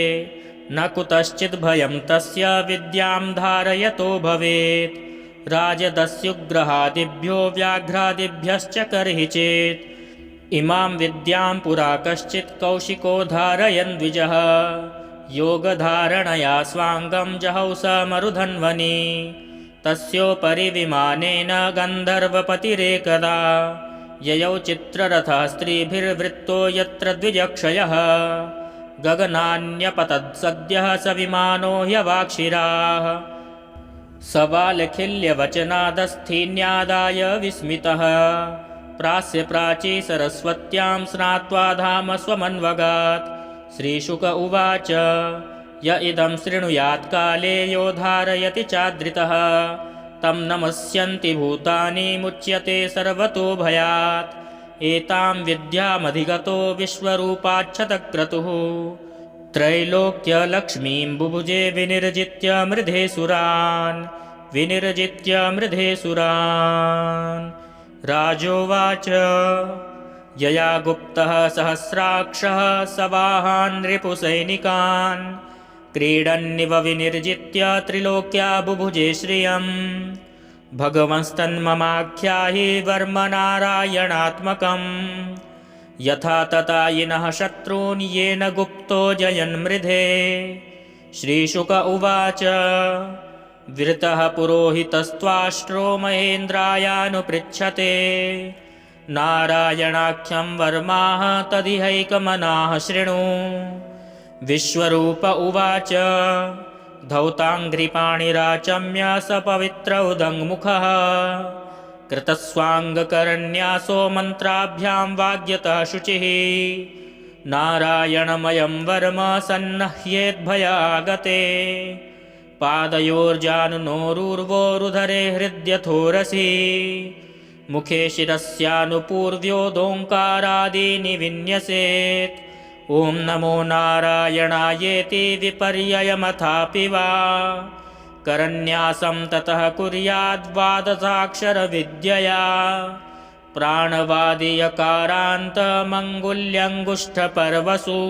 न कुतश्चिद्भयं तस्य विद्यां धारयतो भवेत् राजदस्युग्रहादिभ्यो व्याघ्रादिभ्यश्च कर्हि चेत् इमां विद्यां पुरा कश्चित् कौशिको धारयन् द्विजः योगधारणया स्वाङ्गं जहौ स मरुधन्वनि तस्योपरि विमानेन गन्धर्वपतिरेकदा ययौ चित्ररथः स्त्रीभिर्वृत्तो यत्र द्विजक्षयः गगनान्यपतत्सद्यः स विमानो ह्यवाक्षिराः सबालखिल्यवचनादस्थीन्यादाय विस्मितः प्राच्य प्राची सरस्वत्यां स्नात्वा धाम स्वमन्वगात् श्रीशुक उवाच य इदं शृणुयात् काले यो धारयति चादृतः तं नमस्यन्ति भूतानि मुच्यते सर्वतो भयात् एतां विद्यामधिगतो विश्वरूपाच्छतक्रतुः त्रैलोक्यलक्ष्मीं बुभुजे विनिर्जित्य मृधे सुरान् राजोवाच यया गुप्तः सहस्राक्षः सवाहान् रिपुसैनिकान् क्रीडन्निव विनिर्जित्य त्रिलोक्या बुभुजे श्रियम् भगवंस्तन्ममाख्याहि वर्मनारायणात्मकम् यथा ततायिनः शत्रून् येन गुप्तो जयन्मृधे श्रीशुक उवाच विरतः पुरोहितस्त्वाष्ट्रो महेन्द्रायानुपृच्छते नारायणाख्यं वर्माः तदिहैकमनाः शृणु विश्वरूप उवाच धौताङ्घ्रिपाणिराचम्य स पवित्र उदङ्मुखः कृतस्वाङ्गकरन्यासो मन्त्राभ्यां वाग्यतः शुचिः नारायणमयं वर्म सन्नह्येद्भयागते पादयोर्जानुनोरुर्वोरुधरे हृद्यथोरसि मुखे शिरस्यानुपूर्व्योदोङ्कारादीनि विन्यसेत् ॐ नमो नारायणायेति विपर्ययमथापि वा करन्यासं ततः कुर्याद्वादशाक्षरविद्यया प्राणवादियकारान्तमङ्गुल्यङ्गुष्ठपर्वसु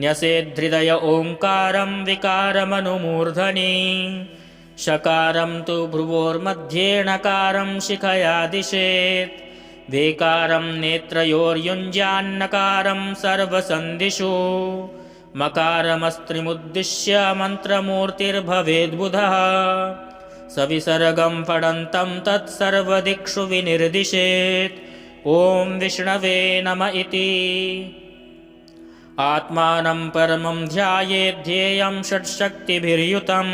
न्यसेद्धृदय ओङ्कारं विकारमनुमूर्धनि शकारं तु भ्रुवोर्मध्ये णकारं शिखया दिशेत् वेकारं नेत्रयोर्युञ्ज्यान्नकारं सर्वसन्धिषु मकारमस्त्रिमुद्दिश्य मन्त्रमूर्तिर्भवेद्बुधः सविसर्गं फडन्तं तत्सर्वदिक्षु विनिर्दिशेत् ॐ विष्णवे नम इति आत्मानं परमं ध्यायेद्धेयं षट्शक्तिभिर्युतं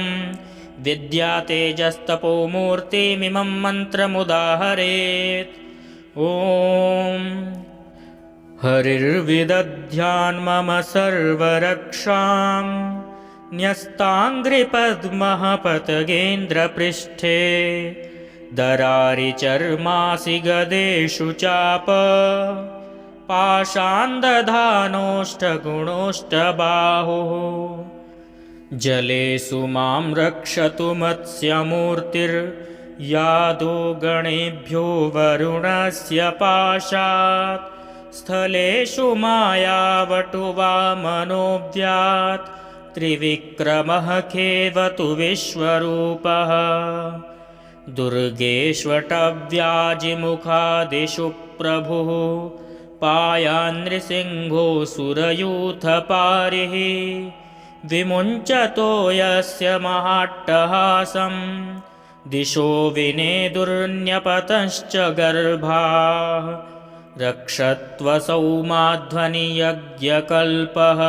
विद्यातेजस्तपो मूर्तिमिमं मन्त्रमुदाहरेत् ॐ हरिर्विदध्यान्मम सर्वरक्षां न्यस्ताङ्घ्रिपद्मः पतगेन्द्रपृष्ठे दरारिचर्मासि गदेषु चाप पाषाण्दधानोष्ठगुणोष्ठबाहुः जलेषु मां रक्षतु मत्स्यमूर्तिर्यादो गणेभ्यो वरुणस्य पाशात् स्थलेषु मायावटुवामनोऽव्यात् त्रिविक्रमः खेवतु विश्वरूपः दुर्गेष्वटव्याजिमुखादिषु प्रभुः पायान्नृसिंहोऽसुरयूथपारिः विमुञ्चतो यस्य महाट्टहासं दिशो विनेदुर्न्यपतश्च गर्भाः रक्षत्वसौ माध्वनियज्ञकल्पः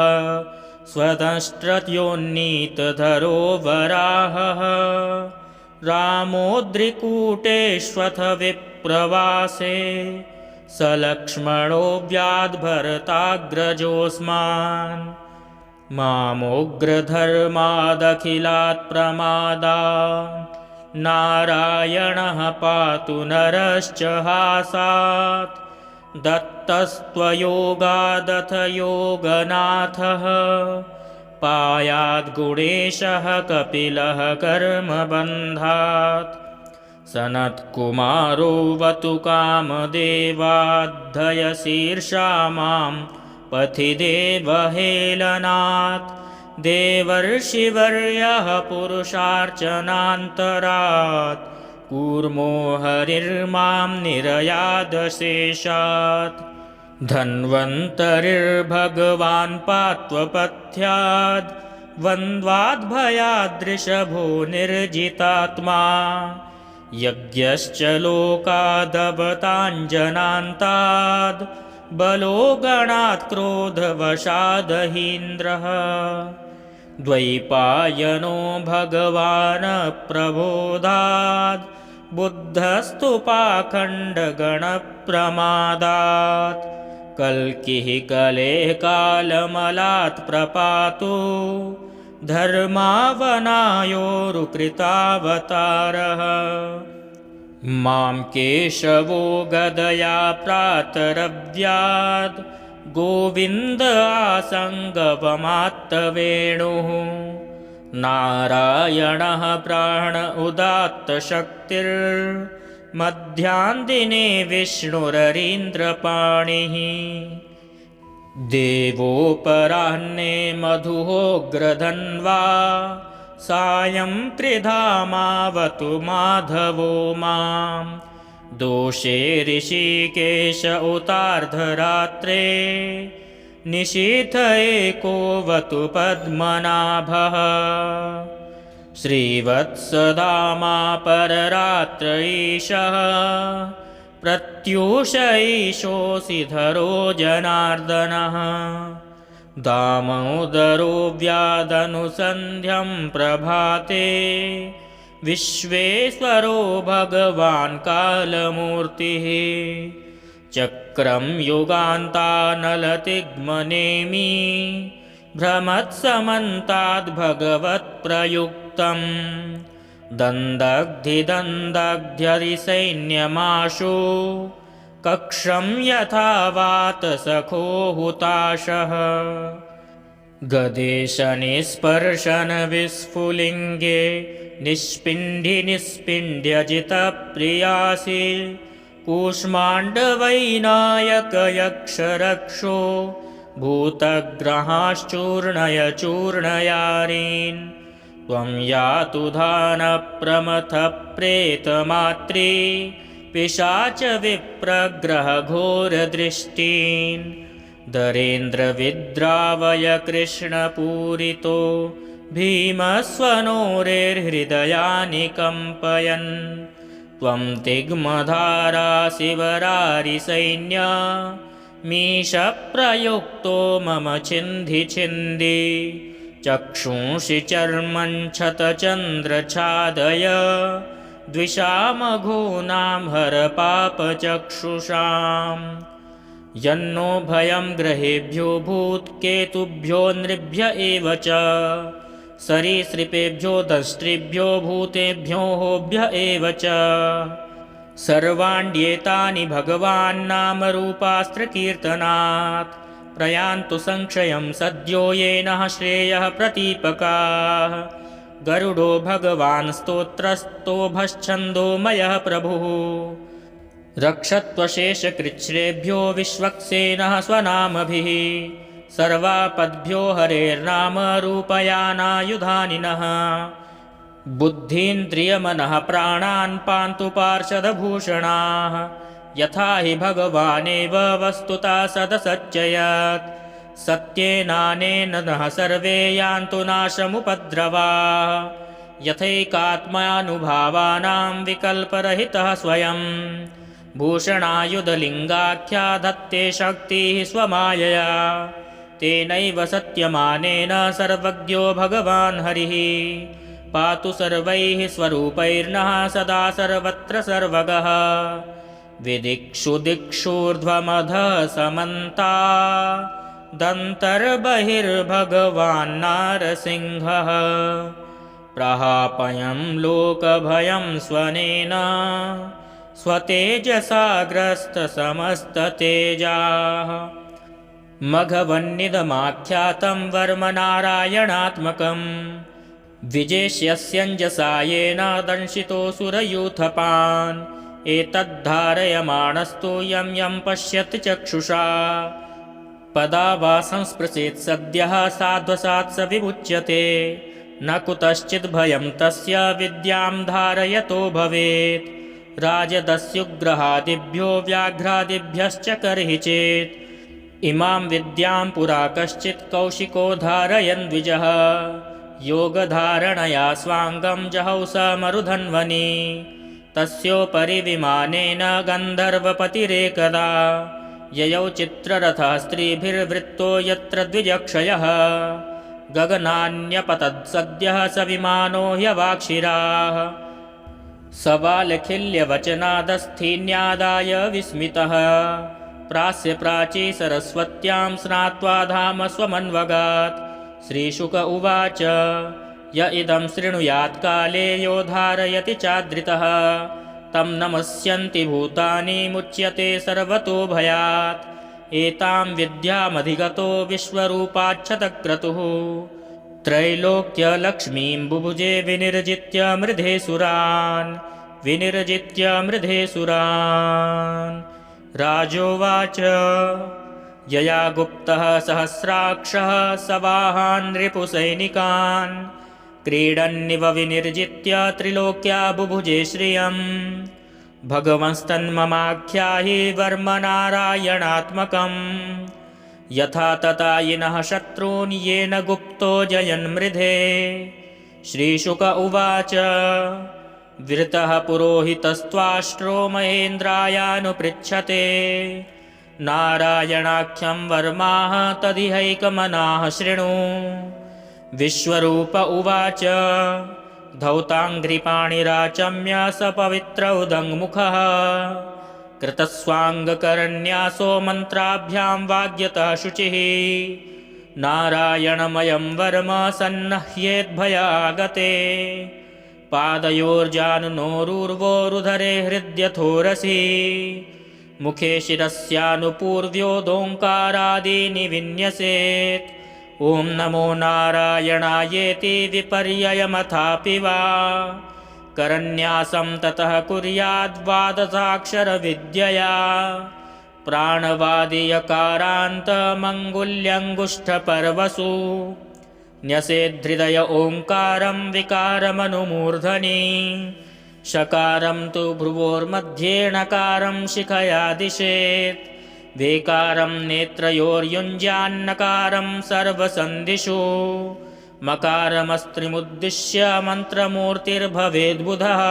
स्वतष्ट्रयोन्नीतधरो वराहः रामोद्रिकूटेष्वथ विप्रवासे स लक्ष्मणो व्याद्भरताग्रजोऽस्मान् मामोग्रधर्मादखिलात् प्रमादात् नारायणः पातु नरश्च हासात् दत्तस्त्वयोगादथ योगनाथः पायाद्गुणेशः कपिलः कर्मबन्धात् सनत्कुमारो वतु कामदेवाद्धयशीर्षा मां पथि देवहेलनात् देवर्षिवर्यः पुरुषार्चनान्तरात् कूर्मो हरिर्मां निरयादशेषात् धन्वन्तरिर्भगवान् पात्वपथ्याद् वन्द्वाद्भयादृषभो निर्जितात्मा यज्ञश्च लोकादवताञ्जनान्ताद् बलो गणात् क्रोधवशादहीन्द्रः द्वैपायनो भगवान् प्रबोधात् बुद्धस्तु पाखण्डगणप्रमादात् कल्किः कलेः कालमलात् प्रपातो धर्मावनायोरुकृतावतारः मां केशवो गदया प्रातरव्याद् गोविन्द आसङ्गवमात्तवेणुः नारायणः प्राण उदात्तशक्तिर्मध्याह्नदिने विष्णुररीन्द्रपाणिः देवोपराह्ने मधुहोग्रधन्वा सायं त्रिधामावतु माधवो मां दोषे ऋषिकेश उतार्धरात्रे निशीथ एकोऽवतु पद्मनाभः श्रीवत्सधामा पररात्र ईशः प्रत्यूष ईशोऽसिधरो जनार्दनः दामोदरो व्यादनुसन्ध्यं प्रभाते विश्वेश्वरो भगवान् कालमूर्तिः चक्रं युगान्तानलतिग्मनेमि भ्रमत्समन्ताद्भगवत्प्रयुक्तं दन्दग्धिदन्दग्ध्यरिसैन्यमाशु कक्षं यथा वातसखो हुताशः गदेशनिस्पर्शनविस्फुलिङ्गे निष्पिण्ड्यजितप्रियासि कूष्माण्डवैनायकयक्षरक्षो भूतग्रहाश्चूर्णय चूर्णयारीन् त्वं यातु धानप्रमथप्रेतमात्री पिशाच विप्रग्रहघोरदृष्टीन् दरेन्द्रविद्रावय कृष्णपूरितो भीमस्वनोरेर्हृदयानि कम्पयन् त्वं तिग्मधारा शिवरारिसैन्य मीशप्रयुक्तो मम छिन्धि छिन्धि चक्षुंषि चर्मं क्षतचन्द्रछादय द्विषामघूनां हर पापचक्षुषाम् यन्नो भयं ग्रहेभ्यो भूत्केतुभ्यो नृभ्य एव च सरीसृपेभ्यो दंष्ट्रिभ्यो भूतेभ्यो होभ्य एव च सर्वाण्येतानि भगवान् नामरूपास्त्रकीर्तनात् प्रयान्तु संक्षयं सद्यो येनः श्रेयः प्रतीपकाः गरुडो भगवान् स्तोत्रस्तोभश्छन्दोमयः प्रभुः रक्षत्वशेषकृच्छ्रेभ्यो विश्वक्सेनः स्वनामभिः सर्वापद्भ्यो हरेर्नाम रूपयानायुधानिनः बुद्धीन्द्रियमनः प्राणान् पान्तु पार्षदभूषणाः यथा हि भगवानेव वस्तुतः सदसच्चयत् सत्येनानेन नः सर्वे यान्तु नाशमुपद्रवाः यथैकात्मानुभावानां विकल्परहितः स्वयं भूषणायुधलिङ्गाख्या धत्ते शक्तिः स्वमायया तेनैव सत्यमानेन सर्वज्ञो भगवान् हरिः पातु सर्वैः स्वरूपैर्नः सदा सर्वत्र सर्वगः विदिक्षु दिक्षूर्ध्वमधः समन्ता दन्तर्बहिर्भगवान् नारसिंहः प्रहापयं लोकभयं स्वनेन स्वतेजसा ग्रस्तसमस्ततेजाः मघवन्निदमाख्यातं वर्मनारायणात्मकं विजेष्यस्यञ्जसा येन दंशितोऽसुरयूथपान् एतद्धारयमाणस्तु यं यं पश्यति चक्षुषा पदा वा संस्पृशेत् सद्यः साध्वसात् स विमुच्यते न कुतश्चिद्भयं तस्य विद्यां धारयतो भवेत् राजदस्युग्रहादिभ्यो व्याघ्रादिभ्यश्च कर्हि चेत् इमां विद्यां पुरा कश्चित् कौशिको धारयन् द्विजः योगधारणया स्वाङ्गं जहौ स मरुधन्वनि तस्योपरि विमानेन गन्धर्वपतिरेकदा ययौ चित्ररथः स्त्रीभिर्वृत्तो यत्र द्विजक्षयः गगनान्यपतत्सद्यः स विमानो ह्यवाक्षिराः सबालखिल्यवचनादस्थीन्यादाय विस्मितः प्रास्य प्राची सरस्वत्यां स्नात्वा धाम स्वमन्वगात्। श्रीशुक उवाच य इदं शृणुयात् काले यो धारयति चादृतः तं नमस्यन्ति भूतानि मुच्यते सर्वतो भयात्। एतां विद्यामधिगतो विश्वरूपाच्छतक्रतुः त्रैलोक्यलक्ष्मीं बुभुजे विनिर्जित्य मृधे सुरान्। राजोवाच यया गुप्तः सहस्राक्षः सवाहान् रिपुसैनिकान् क्रीडन्निव विनिर्जित्य त्रिलोक्या बुभुजे श्रियम्। भगवंस्तन्ममाख्याहि वर्मनारायणात्मकम् यथा ततायिनः शत्रून् येन गुप्तो जयन्मृधे। श्रीशुक उवाच विरतः पुरोहितस्त्वाष्ट्रो महेन्द्रायानुपृच्छते नारायणाख्यं वर्माः तदिहैकमनाः शृणु। विश्वरूप उवाच धौताङ्घ्रिपाणिराचम्य स पवित्र उदङ्मुखः कृतस्वाङ्गकरन्यासो मन्त्राभ्यां वाग्यतः शुचिः। नारायणमयं वर्म सन्नह्येद्भयागते पादयोर्जानुनोरुर्वोरुधरे हृद्यथोरसि मुखे शिरस्यानुपूर्व्योदोङ्कारादीनि विन्यसेत्। ॐ नमो नारायणायेति विपर्ययमथापि वा करन्यासं ततः कुर्याद्वादशाक्षरविद्यया प्राणवादियकारान्तमङ्गुल्यङ्गुष्ठपर्वसु न्यसेद्धृदय ओङ्कारं विकारमनुमूर्धनि शकारं तु भ्रुवोर्मध्ये णकारं शिखया दिशेत् वेकारं नेत्रयोर्युञ्ज्यान्नकारं सर्वसन्धिषु मकारमस्त्रिमुद्दिश्य मन्त्रमूर्तिर्भवेद्बुधः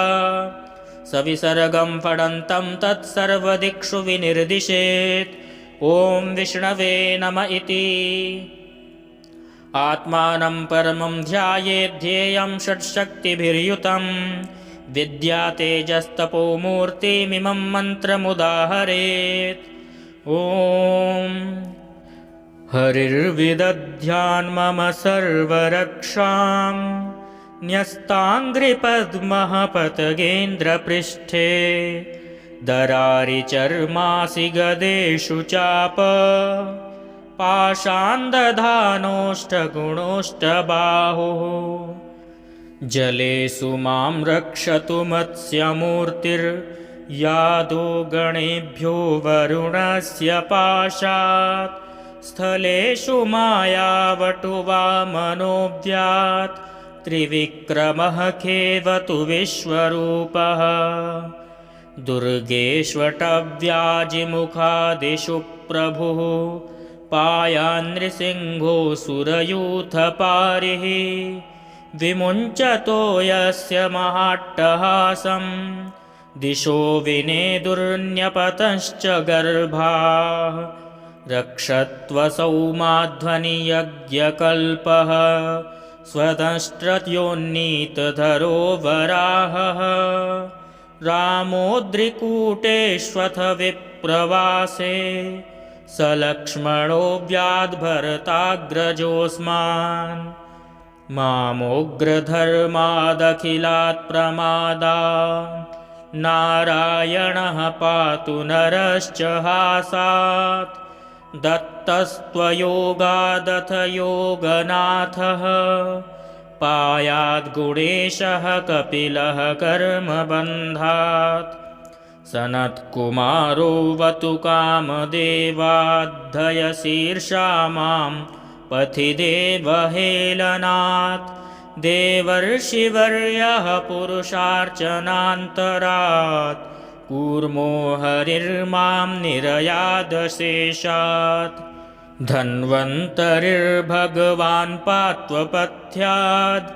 सविसर्गं फडन्तं तत्सर्वदिक्षु विनिर्दिशेत्। ॐ विष्णवे नम इति आत्मानं परमं ध्यायेद्धेयं षट्शक्तिभिर्युतं विद्या तेजस्तपो मूर्तिमिमं मन्त्रमुदाहरेत्। ॐ हरिर्विदध्यान्मम सर्वरक्षां न्यस्ताङ्घ्रिपद्मः पतगेन्द्रपृष्ठे दरारिचर्मासि गदेषु चाप पाषाण्दधानोष्ठगुणोष्ठबाहुः जलेषु मां रक्षतु मत्स्यमूर्तिर्यादो गणेभ्यो वरुणस्य पाशात् स्थलेषु मायावटुवामनोऽव्यात् त्रिविक्रमः खेवतु विश्वरूपः दुर्गेष्वटव्याजिमुखादिषु प्रभुः पायान्नृसिंहोऽसुरयूथपारिः विमुञ्चतो यस्य महाट्टहासं दिशो विनेदुर्न्यपतश्च गर्भाः रक्षत्वसौ माध्वनियज्ञकल्पः स्वदंष्ट्रयोन्नीतधरो वराहः रामोद्रिकूटेष्वथ विप्रवासे स लक्ष्मणो व्याद्भरताग्रजोऽस्मान् मामोग्रधर्मादखिलात् प्रमादात् नारायणः पातु नरश्च हासात् दत्तस्त्वयोगादथ योगनाथः पायाद्गुणेशः कपिलः कर्मबन्धात् सनत्कुमारो वतु कामदेवाद्धयशीर्षा मां पथि देवहेलनात् देवर्षिवर्यः पुरुषार्चनान्तरात् कूर्मो हरिर्मां निरयादशेषात् धन्वन्तरिर्भगवान् पात्वपथ्याद्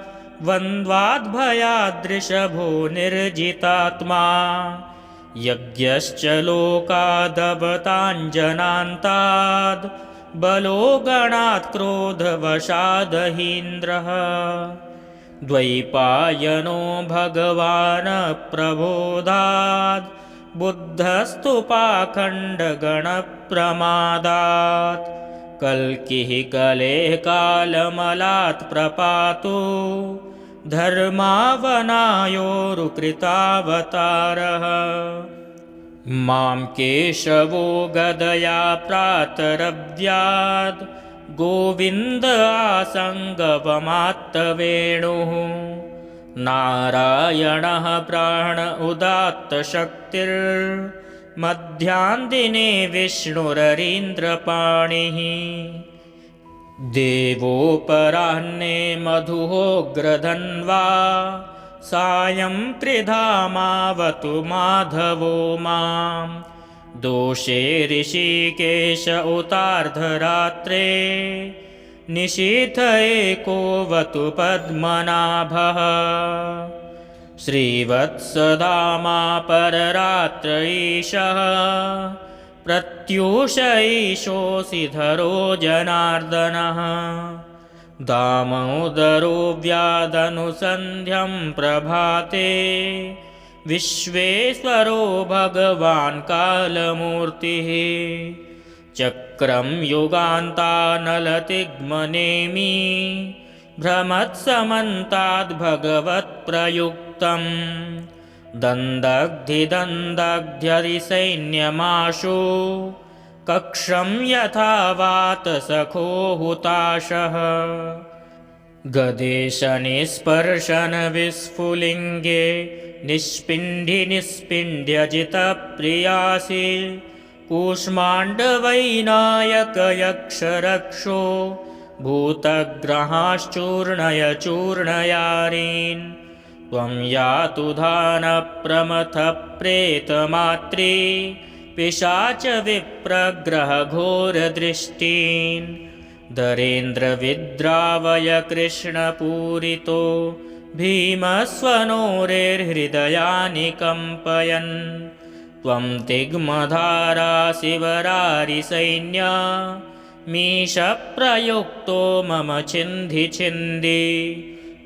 वन्द्वाद्भयादृषभो निर्जितात्मा यज्ञश्च लोकादवताञ्जनान्ताद् बलो गणात् क्रोधवशादहीन्द्रः द्वैपायनो भगवान् प्रबोधाद् बुद्धस्तु पाखण्डगणप्रमादात् कल्किः कलेः कालमलात् प्रपातो धर्मावनायोरुकृतावतारः मां केशवो गदया प्रातरव्याद् गोविन्द आसङ्गवमात्तवेणुः नारायणः प्राण उदात्तशक्तिर्मध्याह्नदिने विष्णुररीन्द्रपाणिः देवोपराह्ने मधुहोग्रधन्वा सायं त्रिधामावतु माधवो मां दोषे ऋषिकेश उतार्धरात्रे निशीथ एकोऽवतु पद्मनाभः श्रीवत्सधामा पररात्र ईशः प्रत्यूष ईशोऽसिधरो जनार्दनः दामोदरो व्यादनुसन्ध्यं प्रभाते विश्वेश्वरो भगवान् कालमूर्तिः चक्रं युगान्तानलतिग्मनेमि भ्रमत्समन्ताद्भगवत्प्रयुक्तं दन्दग्धिदन्दग्ध्यरिसैन्यमाशु कक्षं यथा वातसखो हुताशः गदेशनिस्पर्शनविस्फुलिङ्गे निष्पिण्ड्यजितप्रियासि कूष्माण्डवैनायकयक्षरक्षो भूतग्रहाश्चूर्णय चूर्णयारीन् त्वं यातु धानप्रमथप्रेतमात्री पिशाच विप्रग्रहघोरदृष्टीन् दरेन्द्रविद्रावय कृष्णपूरितो भीमस्वनोरेर्हृदयानि कम्पयन् त्वं तिग्मधारा शिवरारिसैन्य मीशप्रयुक्तो मम छिन्धि छिन्धि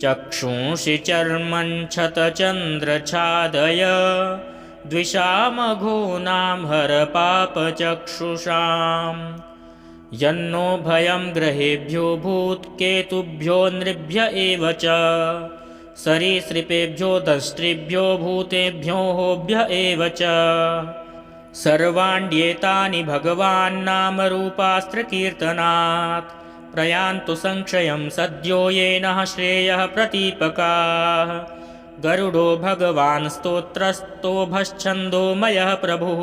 चक्षुंषि चर्मं क्षतचन्द्रछादय द्विषामघूनां हर पापचक्षुषाम् यन्नो भयं ग्रहेभ्यो भूत्केतुभ्यो नृभ्य एव च सरीसृपेभ्यो दंष्ट्रिभ्यो भूतेभ्यो होभ्य एव च सर्वाण्येतानि भगवान् नामरूपास्त्रकीर्तनात् प्रयान्तु संक्षयं सद्यो येनः श्रेयः प्रतीपकाः गरुडो भगवान् स्तोत्रस्तोभश्छन्दोमयः प्रभुः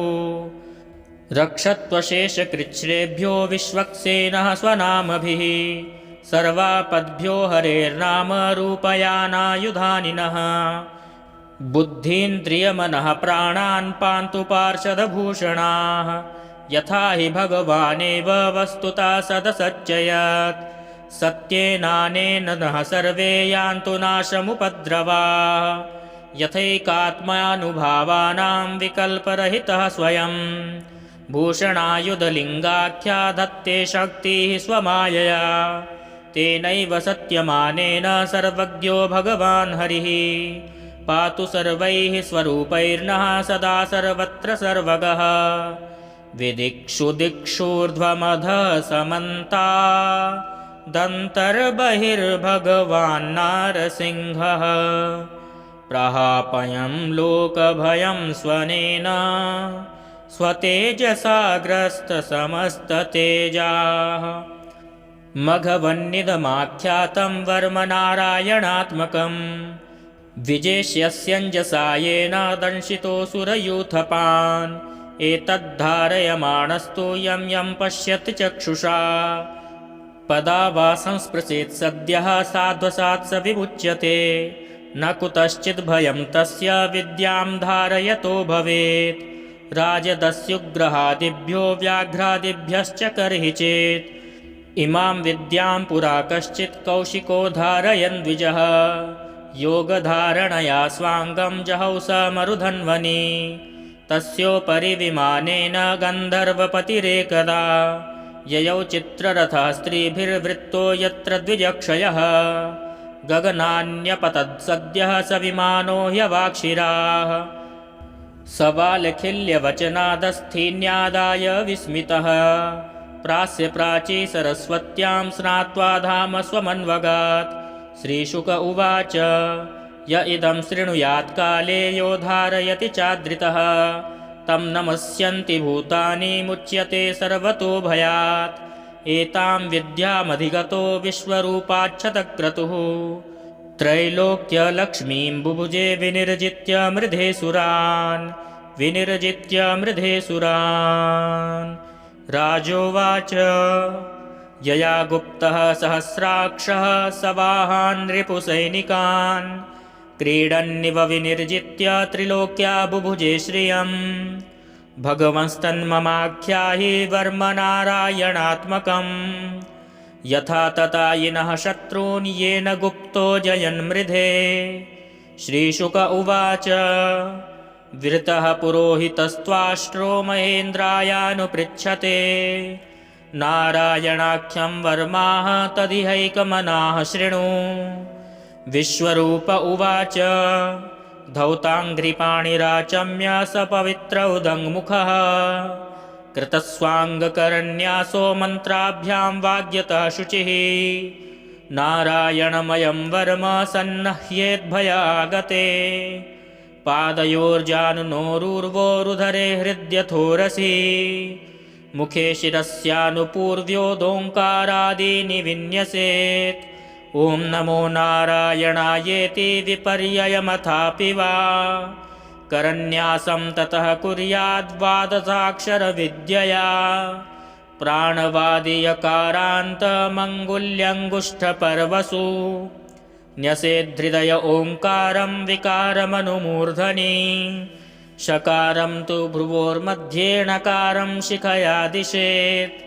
रक्षत्वशेषकृच्छ्रेभ्यो विश्वक्सेनः स्वनामभिः सर्वापद्भ्यो हरेर्नाम रूपयानायुधानिनः बुद्धीन्द्रियमनः प्राणान् पान्तु पार्षदभूषणाः यथा हि भगवानेव वस्तुतः सदसच्चयत् सत्येनानेन नः सर्वे यान्तु नाशमुपद्रवाः यथैकात्मानुभावानां विकल्परहितः स्वयं भूषणायुधलिङ्गाख्या धत्ते शक्तिः स्वमायया तेनैव सत्यमानेन सर्वज्ञो भगवान् हरिः पातु सर्वैः स्वरूपैर्नः सदा सर्वत्र सर्वगः विदिक्षु दिक्षूर्ध्वमधः समन्ता दन्तर्बहिर्भगवान् नारसिंहः प्रहापयं लोकभयं स्वनेन स्वतेजसा ग्रस्तसमस्ततेजाः मघवन्निदमाख्यातं वर्मनारायणात्मकं विजेष्यस्यञ्जसा येन दंशितोऽसुरयूथपान् एतद्धारयमाणस्तु यं यं पश्यति चक्षुषा पदा वा संस्पृशेत् सद्यः साध्वसात् स विमुच्यते न कुतश्चित् भयं तस्य विद्यां धारयतो भवेत् राजदस्युग्रहादिभ्यो व्याघ्रादिभ्यश्च कर्हि चेत् इमां विद्यां पुरा कश्चित् कौशिको धारयन् द्विजः योगधारणया स्वाङ्गं जहौ स मरुधन्वनि तस्योपरि विमानेन गन्धर्वपतिरेकदा ययौ चित्ररथः स्त्रीभिर्वृत्तो यत्र द्विजक्षयः गगनान्यपतत्सद्यः स विमानो ह्यवाक्षिराः सबालखिल्यवचनादस्थीन्यादाय विस्मितः प्रास्य प्राची सरस्वत्यां स्नात्वा धाम स्वमन्वगात्। श्रीशुक उवाच य इदं शृणुयात् काले यो धारयति चादृतः तं नमस्यन्ति भूतानि मुच्यते सर्वतो भयात्। एतां विद्यामधिगतो विश्वरूपाच्छतक्रतुः त्रैलोक्यलक्ष्मीं बुभुजे विनिर्जित्य मृधे सुरान्। राजोवाच यया गुप्तः सहस्राक्षः सवाहान् रिपुसैनिकान् क्रीडन्निव विनिर्जित्य त्रिलोक्या बुभुजे श्रियम्। भगवंस्तन्ममाख्याहि वर्मनारायणात्मकम् यथा ततायिनः शत्रून् येन गुप्तो जयन्मृधे। श्रीशुक उवाच विरतः पुरोहितस्त्वाष्ट्रो महेन्द्रायानुपृच्छते नारायणाख्यं वर्माः तदिहैकमनाः शृणु। विश्वरूप उवाच धौताङ्घ्रिपाणिराचम्य स पवित्र उदङ्मुखः कृतस्वाङ्गकरन्यासो मन्त्राभ्यां वाग्यतः शुचिः। नारायणमयं वर्म सन्नह्येद्भयागते पादयोर्जानुनोरुर्वोरुधरे हृद्यथोरसि मुखे शिरस्यानुपूर्व्योदोङ्कारादीनि विन्यसेत्। ॐ नमो नारायणायेति विपर्ययमथापि वा करन्यासं ततः कुर्याद्वादशाक्षरविद्यया प्राणवादियकारान्तमङ्गुल्यङ्गुष्ठपर्वसु न्यसेद्धृदय ओङ्कारं विकारमनुमूर्धनि शकारं तु भ्रुवोर्मध्ये णकारं शिखया दिशेत्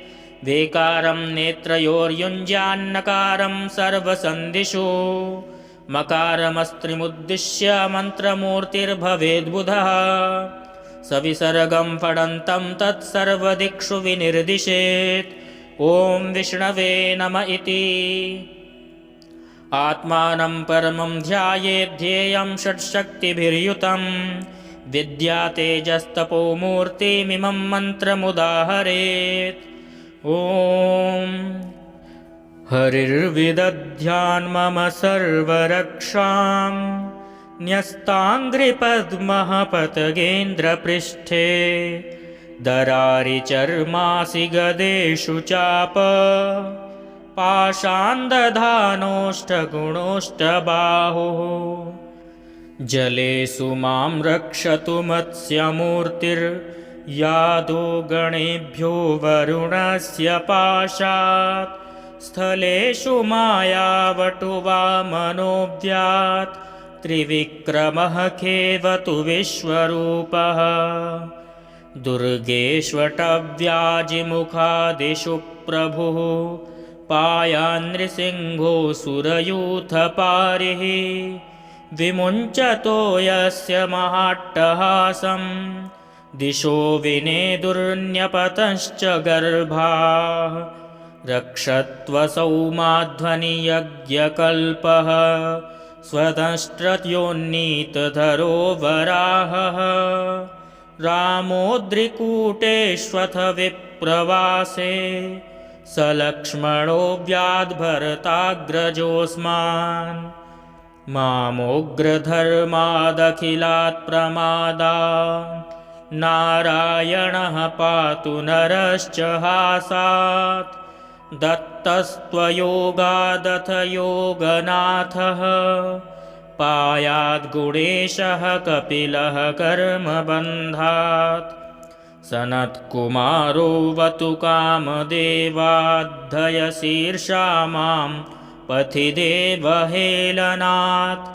वेकारं नेत्रयोर्युञ्ज्यान्नकारं सर्वसन्धिषु मकारमस्त्रिमुद्दिश्य मन्त्रमूर्तिर्भवेद्बुधः सविसर्गं फडन्तं तत्सर्वदिक्षु विनिर्दिशेत्। ॐ विष्णवे नम इति आत्मानं परमं ध्यायेद्धेयं षट्शक्तिभिर्युतं विद्या तेजस्तपो मूर्तिमिमं मन्त्रमुदाहरेत्। ॐ हरिर्विदध्यान् मम सर्वरक्षां न्यस्ताङ्घ्रिपद्मः पतगेन्द्रपृष्ठे दरारिचर्मासि गदेषु चाप पाषाण्दधानोष्ठगुणोष्ठबाहुः जलेषु मां रक्षतु मत्स्यमूर्तिर्यादो गणेभ्यो वरुणस्य पाशात् स्थलेषु मायावटुवामनोऽव्यात् त्रिविक्रमः खेवतु विश्वरूपः दुर्गेष्वटव्याजिमुखादिषु प्रभुः पायान्नृसिंहोऽसुरयूथपारिः विमुञ्चतो यस्य महाट्टहासं दिशो विनेदुर्न्यपतश्च गर्भाः रक्षत्वसौ माध्वनियज्ञकल्पः स्वतष्ट्रयोन्नीतधरो वराहः रामोद्रिकूटेष्वथ विप्रवासे स लक्ष्मणो व्याद्भरताग्रजोऽस्मान् मामोग्रधर्मादखिलात् प्रमादात् नारायणः पातु नरश्च हासात् दत्तस्त्वयोगादथ योगनाथः पायाद्गुणेशः कपिलः कर्मबन्धात् सनत्कुमारो वतु कामदेवाद्धयशीर्षा मां पथि देवहेलनात्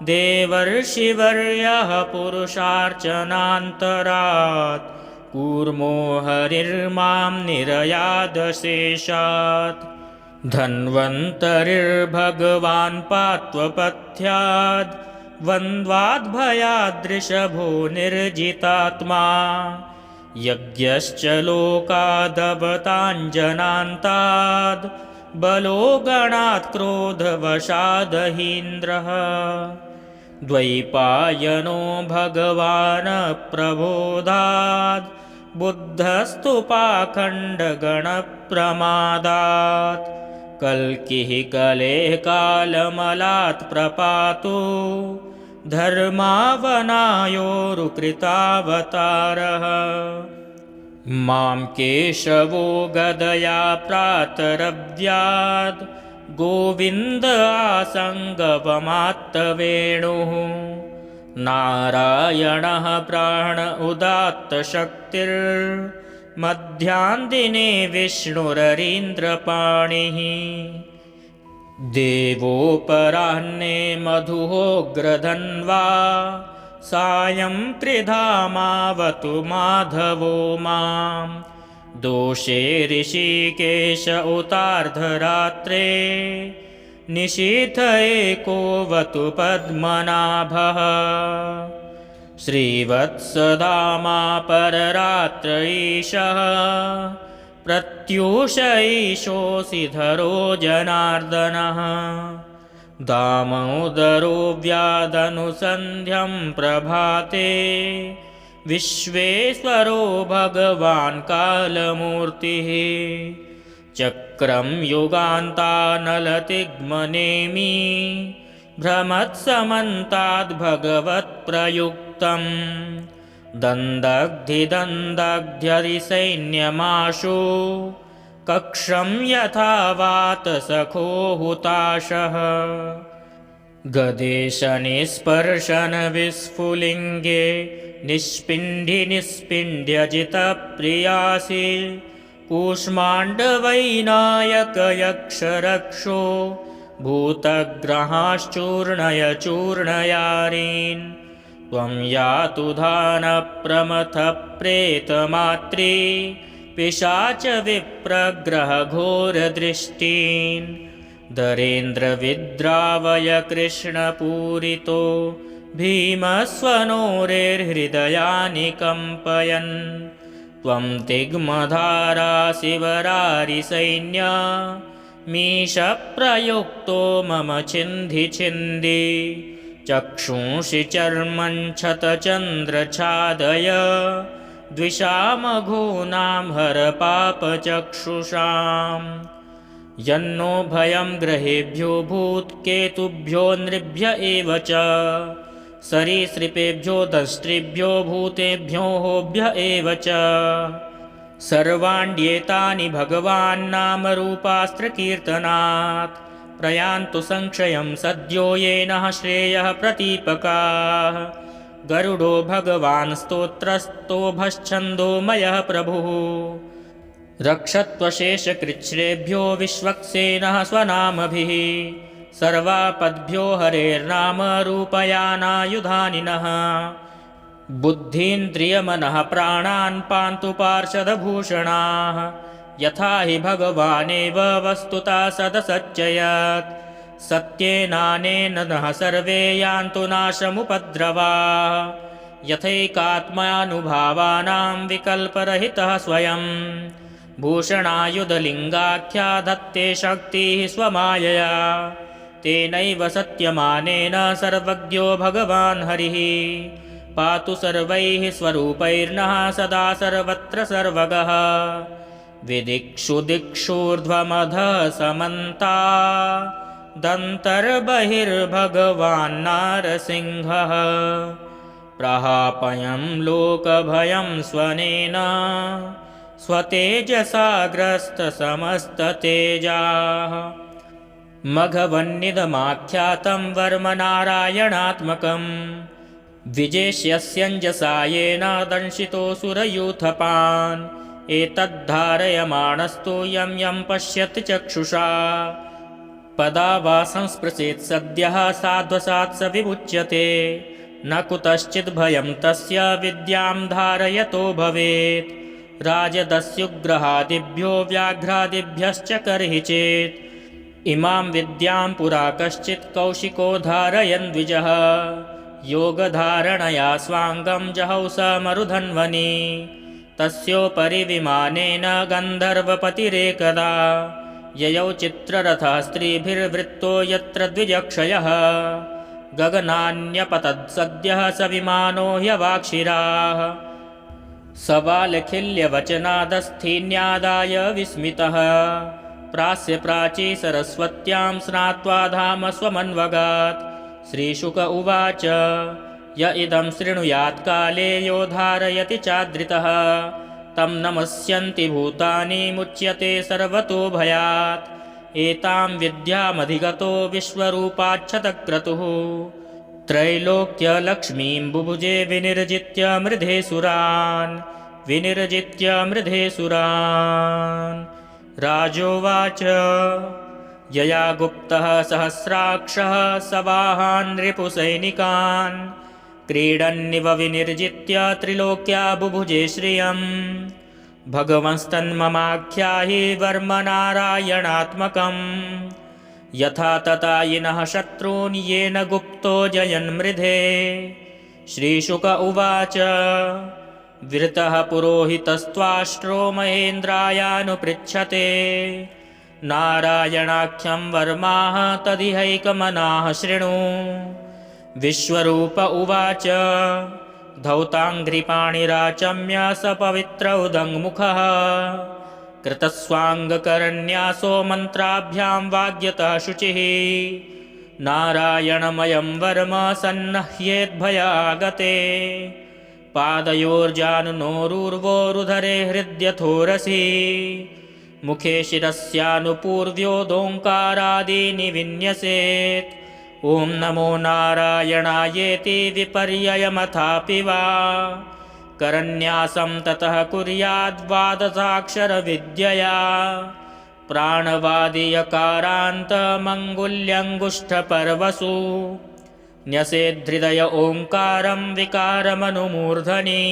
देवर्षिवर्यः पुरुषार्चनान्तरात् कूर्मो हरिर्मां निरयादशेषात् धन्वन्तरिर्भगवान् पात्वपथ्याद् द्वन्द्वाद्भयादृषभो निर्जितात्मा यज्ञश्च लोकादवताञ्जनान्ताद् बलो गणात् क्रोधवशादहीन्द्रः द्वैपायनो भगवान् प्रबोधात् बुद्धस्तु पाखण्डगणप्रमादात् कल्किः कलेः कालमलात् प्रपातो धर्मावनायोरुकृतावतारः मां केशवो गदया प्रातरव्याद् गोविन्द आसङ्गवमात्तवेणुः नारायणः प्राण उदात्तशक्तिर्मध्याह्नदिने विष्णुररीन्द्रपाणिः देवोपराह्ने मधुहोग्रधन्वा सायं त्रिधामावतु माधवो मां दोषे ऋषिकेश उतार्धरात्रे निशीथ एकोऽवतु पद्मनाभः श्रीवत्सधामा पररात्र ईशः प्रत्यूष ईशोऽसिधरो जनार्दनः दामोदरो व्यादनुसन्ध्यं प्रभाते विश्वेश्वरो भगवान् कालमूर्तिः चक्रं युगान्तानलतिग्मनेमि भ्रमत्समन्ताद्भगवत्प्रयुक्तं दन्दग्धिदन्दग्ध्यरिसैन्यमाशु कक्षं यथा वातसखो हुताशः गदेशनिस्पर्शनविस्फुलिङ्गे निष्पिण्ड्यजितप्रियासि कूष्माण्डवैनायकयक्षरक्षो भूतग्रहाश्चूर्णय चूर्णयारीन् त्वं यातु धानप्रमथप्रेतमात्री पिशाच विप्रग्रहघोरदृष्टीन् दरेन्द्रविद्रावय कृष्णपूरितो भीमस्वनोरेर्हृदयानि कम्पयन् त्वं तिग्मधारा शिवरारिसैन्य मीशप्रयुक्तो मम छिन्धि छिन्धि चक्षुंषि चर्मं क्षतचन्द्रछादय द्विषामघूनां हर पापचक्षुषाम् यन्नो भयं ग्रहेभ्यो भूत्केतुभ्यो नृभ्य एव च सरीसृपेभ्यो दंष्ट्रिभ्यो भूतेभ्यो होभ्य एव च सर्वाण्येतानि भगवान् नामरूपास्त्रकीर्तनात् प्रयान्तु संक्षयं सद्यो येनः श्रेयः प्रतीपकाः गरुडो भगवान् स्तोत्रस्तोभश्छन्दोमयः प्रभुः रक्षत्वशेषकृच्छ्रेभ्यो विश्वक्सेनः स्वनामभिः सर्वापद्भ्यो हरेर्नाम रूपयानायुधानिनः बुद्धीन्द्रियमनः प्राणान् पान्तु पार्षदभूषणाः यथा हि भगवानेव वस्तुतः सदसच्चयत् सत्येनानेन नः सर्वे यान्तु नाशमुपद्रवाः यथैकात्मानुभावानां विकल्परहितः स्वयं भूषणायुधलिङ्गाख्या दत्ते शक्तिः स्वमायया तेनैव सत्यमानेन सर्वज्ञो भगवान् हरिः पातु सर्वैः स्वरूपैर्नः सदा सर्वत्र सर्वगः विदिक्षु दिक्षूर्ध्वमधः समन्ता दन्तर्बहिर्भगवान् नारसिंहः प्रहापयं लोकभयं स्वनेन स्वतेजसा ग्रस्तसमस्ततेजाः मघवन्निदमाख्यातं वर्मनारायणात्मकं विजेष्यस्यञ्जसा येन दंशितोऽसुरयूथपान् एतद्धारयमाणस्तु यं यं पश्यति चक्षुषा पदा वा संस्पृशेत् सद्यः साध्वसात् स विमुच्यते न कुतश्चिद्भयं तस्य विद्यां धारयतो भवेत् राजदस्युग्रहादिभ्यो व्याघ्रादिभ्यश्च कर्हि चेत् इमां विद्यां पुरा कश्चित् कौशिको धारयन् द्विजः योगधारणया स्वाङ्गं जहौ स मरुधन्वनि तस्योपरि विमानेन गन्धर्वपतिरेकदा ययौ चित्ररथः स्त्रीभिर्वृत्तो यत्र द्विजक्षयः गगनान्यपतत्सद्यः स विमानो ह्यवाक्षिराः सबालखिल्यवचनादस्थीन्यादाय विस्मितः प्रास्य प्राची सरस्वत्यां स्नात्वा धाम स्वमन्वगात्। श्रीशुक उवाच य इदं शृणुयात् काले यो धारयति चादृतः तं नमस्यन्ति भूतानि मुच्यते सर्वतो भयात्। एतां विद्यामधिगतो विश्वरूपाच्छतक्रतुः त्रैलोक्यलक्ष्मीं बुभुजे विनिर्जित्य मृधे सुरान्। राजोवाच यया गुप्तः सहस्राक्षः सवाहान् रिपुसैनिकान् क्रीडन्निव विनिर्जित्य त्रिलोक्या बुभुजे श्रियम्। भगवंस्तन्ममाख्याहि वर्मनारायणात्मकम् यथा ततायिनः शत्रून् येन गुप्तो जयन्मृधे। श्रीशुक उवाच विरतः पुरोहितस्त्वाष्ट्रो महेन्द्रायानुपृच्छते नारायणाख्यं वर्माः तदिहैकमनाः शृणु। विश्वरूप उवाच धौताङ्घ्रिपाणिराचम्य स पवित्र उदङ्मुखः कृतस्वाङ्गकरन्यासो मन्त्राभ्यां वाग्यतः शुचिः। नारायणमयं वर्म सन्नह्येद्भयागते पादयोर्जानुनोरुर्वोरुधरे हृद्यथोरसि मुखे शिरस्यानुपूर्व्योदोङ्कारादीनि विन्यसेत्। ॐ नमो नारायणायेति विपर्ययमथापि वा करन्यासं ततः कुर्याद्वादशाक्षरविद्यया प्राणवादियकारान्तमङ्गुल्यङ्गुष्ठपर्वसु न्यसेद्धृदय ओङ्कारं विकारमनुमूर्धनि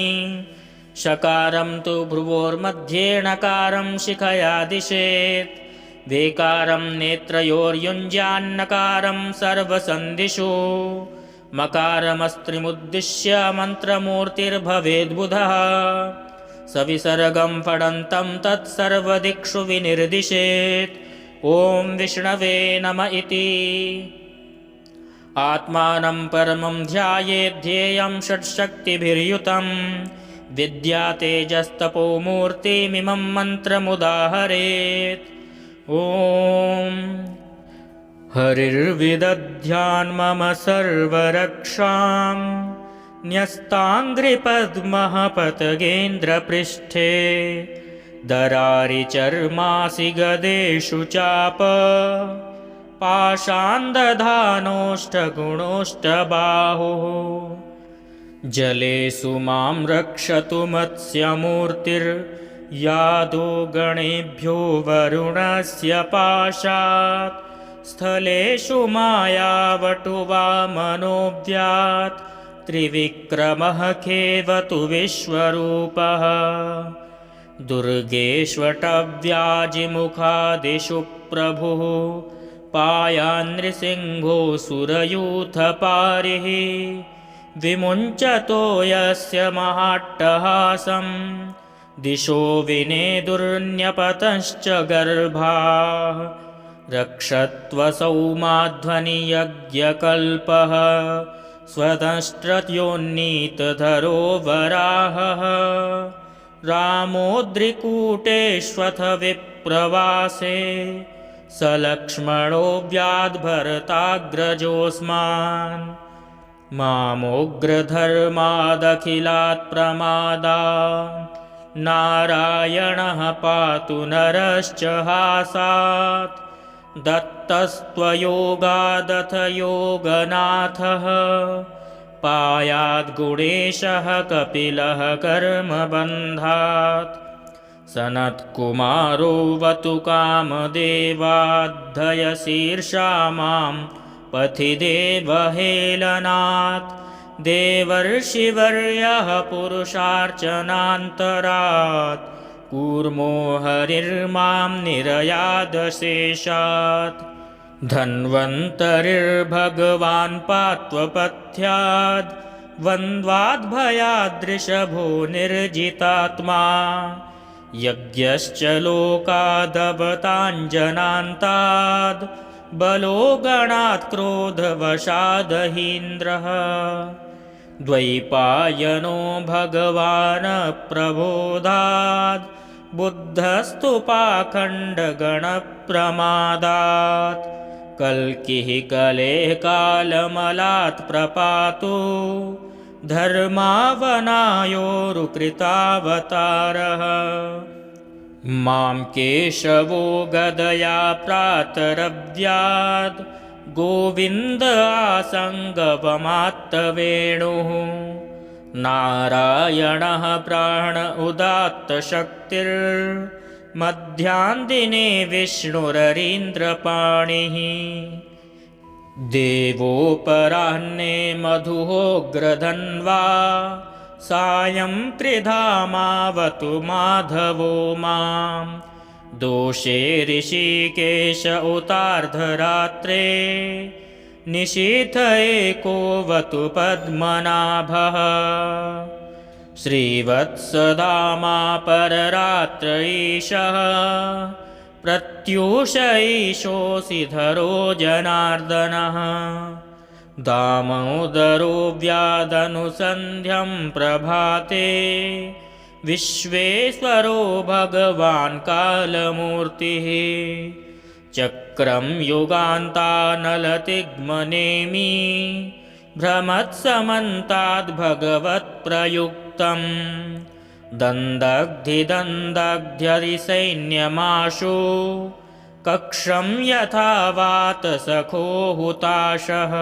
शकारं तु भ्रुवोर्मध्ये णकारं शिखया दिशेत् वेकारं नेत्रयोर्युञ्ज्यान्नकारं सर्वसन्धिषु मकारमस्त्रिमुद्दिश्य मन्त्रमूर्तिर्भवेद्बुधः सविसर्गं फडन्तं तत्सर्वदिक्षु विनिर्दिशेत्। ॐ विष्णवे नम इति आत्मानं परमं ध्यायेद्धेयं षट्शक्तिभिर्युतं विद्या तेजस्तपो मूर्तिमिमं मन्त्रमुदाहरेत्। ॐ हरिर्विदध्यान्मम सर्वरक्षां न्यस्ताङ्घ्रिपद्मः पतगेन्द्रपृष्ठे दरारिचर्मासि गदेषु चाप पाषाण्दधानोष्ठगुणोष्ठबाहुः जलेषु मां रक्षतु मत्स्यमूर्तिर्यादो गणेभ्यो वरुणस्य पाशात् स्थलेषु मायावटुवामनोऽव्यात् त्रिविक्रमः खेवतु विश्वरूपः दुर्गेष्वटव्याजिमुखादिषु प्रभुः पायान्नृसिंहोऽसुरयूथपारिः विमुञ्चतो यस्य महाट्टहासं दिशो विनेदुर्न्यपतश्च गर्भाः रक्षत्वसौ माध्वनियज्ञकल्पः स्वतष्ट्रयोन्नीतधरो वराहः रामोद्रिकूटेष्वथ विप्रवासे स लक्ष्मणो व्याद्भरताग्रजोऽस्मान् मामोग्रधर्मादखिलात् प्रमादात् नारायणः पातु नरश्च हासात् दत्तस्त्वयोगादथ योगनाथः पायाद्गुणेशः कपिलः कर्मबन्धात् सनत्कुमारो वतु कामदेवाद्धयशीर्षा मां पथि देवहेलनात् देवर्षिवर्यः पुरुषार्चनान्तरात् कूर्मो हरिर्मां निरयादशेषात् धन्वन्तरिर्भगवान् पात्वपथ्याद् वन्द्वाद्भयादृषभो निर्जितात्मा यज्ञश्च लोकादवताञ्जनान्ताद् बलो गणात् क्रोधवशादहीन्द्रः द्वैपायनो भगवान् प्रबोधात् बुद्धस्तु पाखण्डगणप्रमादात् कल्किः कलेः कालमलात् प्रपातो धर्मावनायोरुकृतावतारः मां केशवो गदया प्रातरव्याद् गोविन्द आसङ्गवमात्तवेणुः नारायणः प्राण उदात्तशक्तिर्मध्याह्नदिने विष्णुररीन्द्रपाणिः देवोपराह्ने मधुहोग्रधन्वा सायं त्रिधामावतु माधवो मां दोषे ऋषिकेश उतार्धरात्रे निशीथ एकोऽवतु पद्मनाभः श्रीवत्सधामा पररात्र ईशः प्रत्यूष ईशोऽसिधरो जनार्दनः दामोदरो व्यादनुसन्ध्यं प्रभाते विश्वेश्वरो भगवान् कालमूर्तिः चक्रं युगान्तानलतिग्मनेमि भ्रमत्समन्ताद्भगवत्प्रयुक्तं दन्दग्धिदन्दग्ध्यरिसैन्यमाशु कक्षं यथा वातसखो हुताशः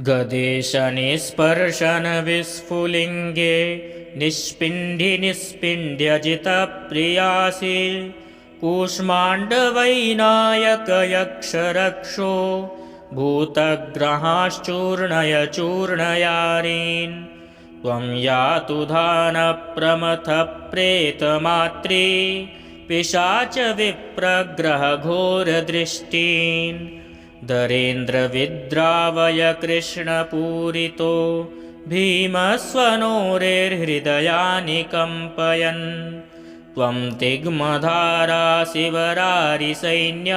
गदेशनिस्पर्शनविस्फुलिङ्गे निष्पिण्ड्यजितप्रियासि कूष्माण्डवैनायकयक्षरक्षो भूतग्रहाश्चूर्णय चूर्णयारीन् त्वं यातु धानप्रमथप्रेतमात्री पिशाच विप्रग्रहघोरदृष्टीन् दरेन्द्रविद्रावय कृष्णपूरितो भीमस्वनोरेर्हृदयानि कम्पयन् त्वं तिग्मधारा शिवरारिसैन्य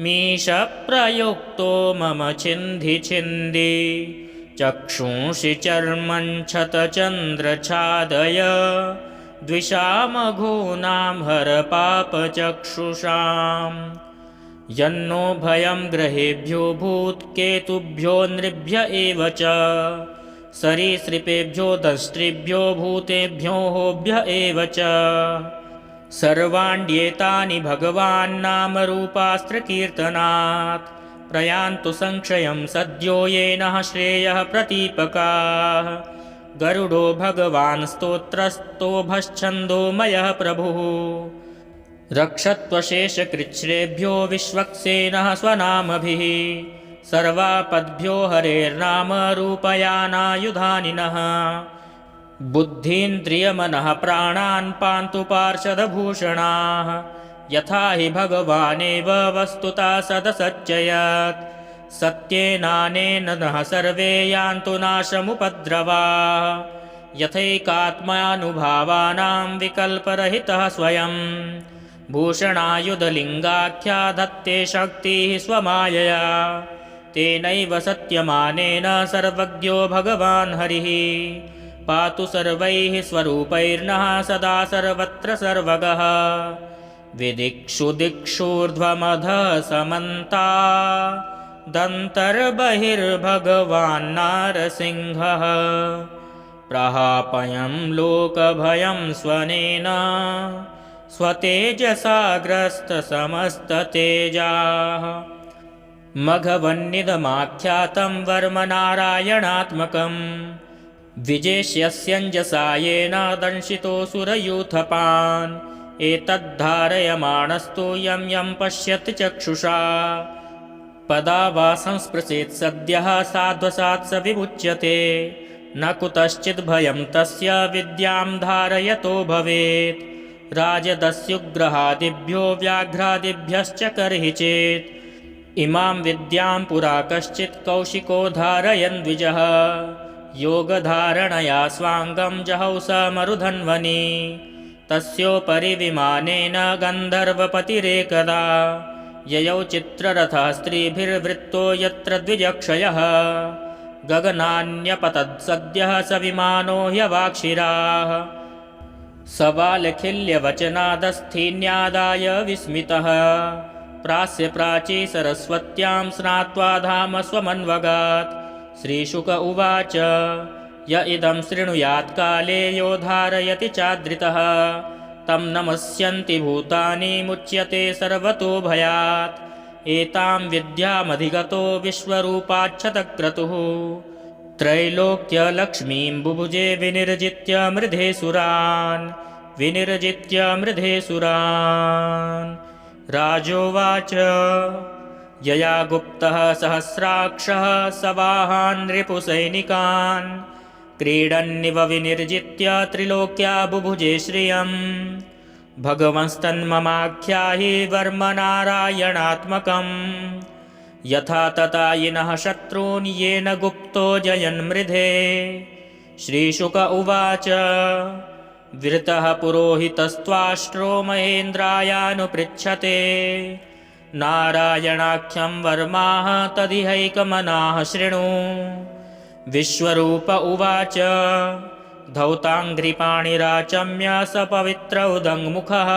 मीशप्रयुक्तो मम छिन्धि छिन्धि चक्षुंषि चर्मं क्षतचन्द्रछादय द्विषामघूनां हर पापचक्षुषाम् यन्नो भयं ग्रहेभ्यो भूत्केतुभ्यो नृभ्य एव च सरीसृपेभ्यो दंष्ट्रिभ्यो भूतेभ्यो होभ्य एव च सर्वाण्येतानि भगवान् नामरूपास्त्रकीर्तनात् प्रयान्तु संक्षयं सद्यो येनः श्रेयः प्रतीपकाः गरुडो भगवान् स्तोत्रस्तोभश्छन्दोमयः प्रभुः रक्षत्वशेषकृच्छ्रेभ्यो विश्वक्सेनः स्वनामभिः सर्वापद्भ्यो हरेर्नाम रूपयानायुधानिनः बुद्धीन्द्रियमनः प्राणान् पान्तु पार्षदभूषणाः यथा हि भगवानेव वस्तुतः सदसच्चयत् सत्येनानेन नः सर्वे यान्तु नाशमुपद्रवाः यथैकात्मानुभावानां विकल्परहितः स्वयं भूषणायुधलिङ्गाख्या धत्ते शक्तिः स्वमायया तेनैव सत्यमानेन सर्वज्ञो भगवान् हरिः पातु सर्वैः स्वरूपैर्नः सदा सर्वत्र सर्वगः विदिक्षु दिक्षूर्ध्वमधः समन्ता दन्तर्बहिर्भगवान् नारसिंहः प्रहापयं लोकभयं स्वनेन स्वतेजसा ग्रस्तसमस्ततेजाः मघवन्निदमाख्यातं वर्मनारायणात्मकं विजेष्यस्यञ्जसा येन दंशितोऽसुरयूथपान् एतद्धारयमाणस्तु यं यं पश्यति चक्षुषा पदा वा संस्पृशेत् सद्यः साध्वसात् स विमुच्यते न कुतश्चिद्भयं तस्य विद्यां धारयतो भवेत् राजदस्युग्रहादिभ्यो व्याघ्रादिभ्यश्च कर्हि चेत् इमां विद्यां पुरा कश्चित् कौशिको धारयन् द्विजः योगधारणया स्वाङ्गं जहौ स मरुधन्वनि तस्योपरि विमानेन गन्धर्वपतिरेकदा ययौ चित्ररथः स्त्रीभिर्वृत्तो यत्र द्विजक्षयः गगनान्यपतत्सद्यः स विमानो ह्यवाक्षिराः स बालखिल्यवचनादस्थीन्यादाय विस्मितः प्रास्य प्राची सरस्वत्यां स्नात्वा धाम स्वमन्वगात् श्रीशुक उवाच य इदं शृणुयात् काले यो धारयति चादृतः तं नमस्यन्ति भूतानि मुच्यते सर्वतो भयात् एतां विद्यामधिगतो विश्वरूपाच्छतक्रतुः त्रैलोक्यलक्ष्मीं बुभुजे विनिर्जित्य मृधे सुरान् राजोवाच यया गुप्तः सहस्राक्षः सवाहान् रिपुसैनिकान् क्रीडन्निव विनिर्जित्य त्रिलोक्या बुभुजे श्रियम् भगवंस्तन्ममाख्याहि वर्मनारायणात्मकम् यथा ततायिनः शत्रून् येन गुप्तो जयन्मृधे श्रीशुक उवाच विरतः पुरोहितस्त्वाष्ट्रो महेन्द्रायानुपृच्छते नारायणाख्यं वर्माः तदिहैकमनाः शृणु विश्वरूप उवाच धौताङ्घ्रिपाणिराचम्य स पवित्र उदङ्मुखः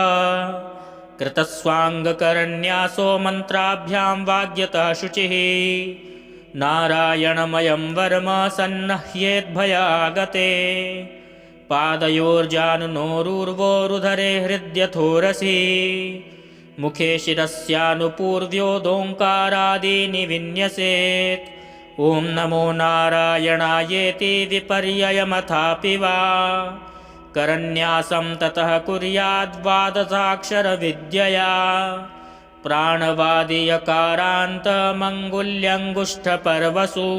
कृतस्वाङ्गकरन्यासो मन्त्राभ्यां वाग्यतः शुचिः नारायणमयं वर्म सन्नह्येद्भयागते पादयोर्जानुनोरुर्वोरुधरे हृद्यथोरसि मुखे शिरस्यानुपूर्व्योदोङ्कारादीनि विन्यसेत् ॐ नमो नारायणायेति विपर्ययमथापि वा करन्यासं ततः कुर्याद्वादशाक्षरविद्यया प्राणवादियकारान्तमङ्गुल्यङ्गुष्ठपर्वसु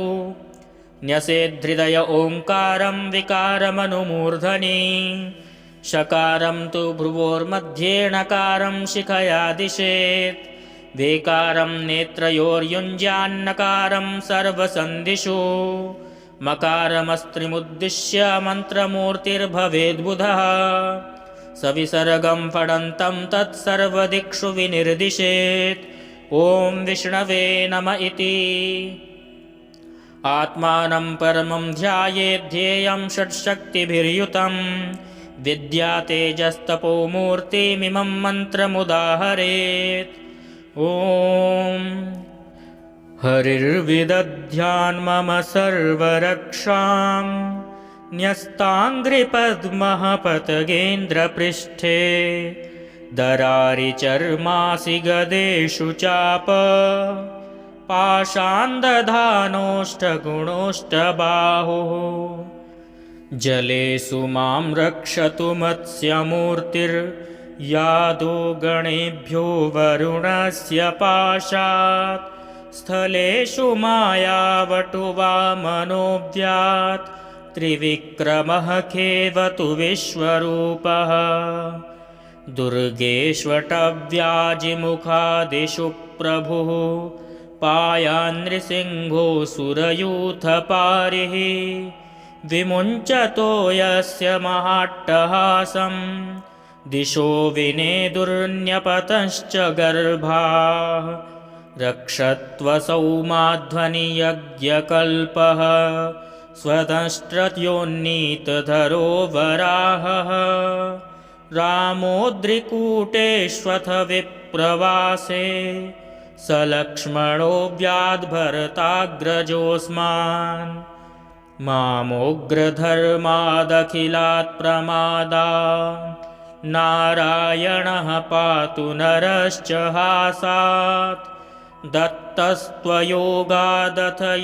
न्यसेद्धृदय ओङ्कारं विकारमनुमूर्धनि शकारं तु भ्रुवोर्मध्ये णकारं शिखया दिशेत् वेकारं नेत्रयोर्युञ्ज्यान्नकारं सर्वसन्धिषु मकारमस्त्रिमुद्दिश्य मन्त्रमूर्तिर्भवेद्बुधः सविसर्गं फडन्तं तत्सर्वदिक्षु विनिर्दिशेत् ॐ विष्णवे नम इति आत्मानं परमं ध्यायेद्धेयं षट्शक्तिभिर्युतं विद्यातेजस्तपो मूर्तिमिमं मन्त्रमुदाहरेत् ॐ हरिर्विदध्यान्मम सर्वरक्षां न्यस्ताङ्घ्रिपद्मः पतगेन्द्रपृष्ठे दरारिचर्मासि गदेषु चाप पाषाण्दधानोष्ठगुणोष्ठबाहुः जलेषु मां रक्षतु मत्स्यमूर्तिर्यादो गणेभ्यो वरुणस्य पाशात् स्थलेषु मायावटुवामनोऽव्यात् त्रिविक्रमः खेवतु विश्वरूपः दुर्गेष्वटव्याजिमुखादिषु प्रभुः पायान्नृसिंहोऽसुरयूथपारिः विमुञ्चतो यस्य महाट्टहासं दिशो विनेदुर्न्यपतश्च गर्भाः रक्षत्वसौ माध्वनियज्ञकल्पः स्वतष्ट्रयोन्नीतधरो वराहः रामोद्रिकूटेष्वथ विप्रवासे स लक्ष्मणो व्याद्भरताग्रजोऽस्मान् मामोग्रधर्मादखिलात् प्रमादात् नारायणः पातु नरश्च हासात् दत्तस्त्वयोगादथ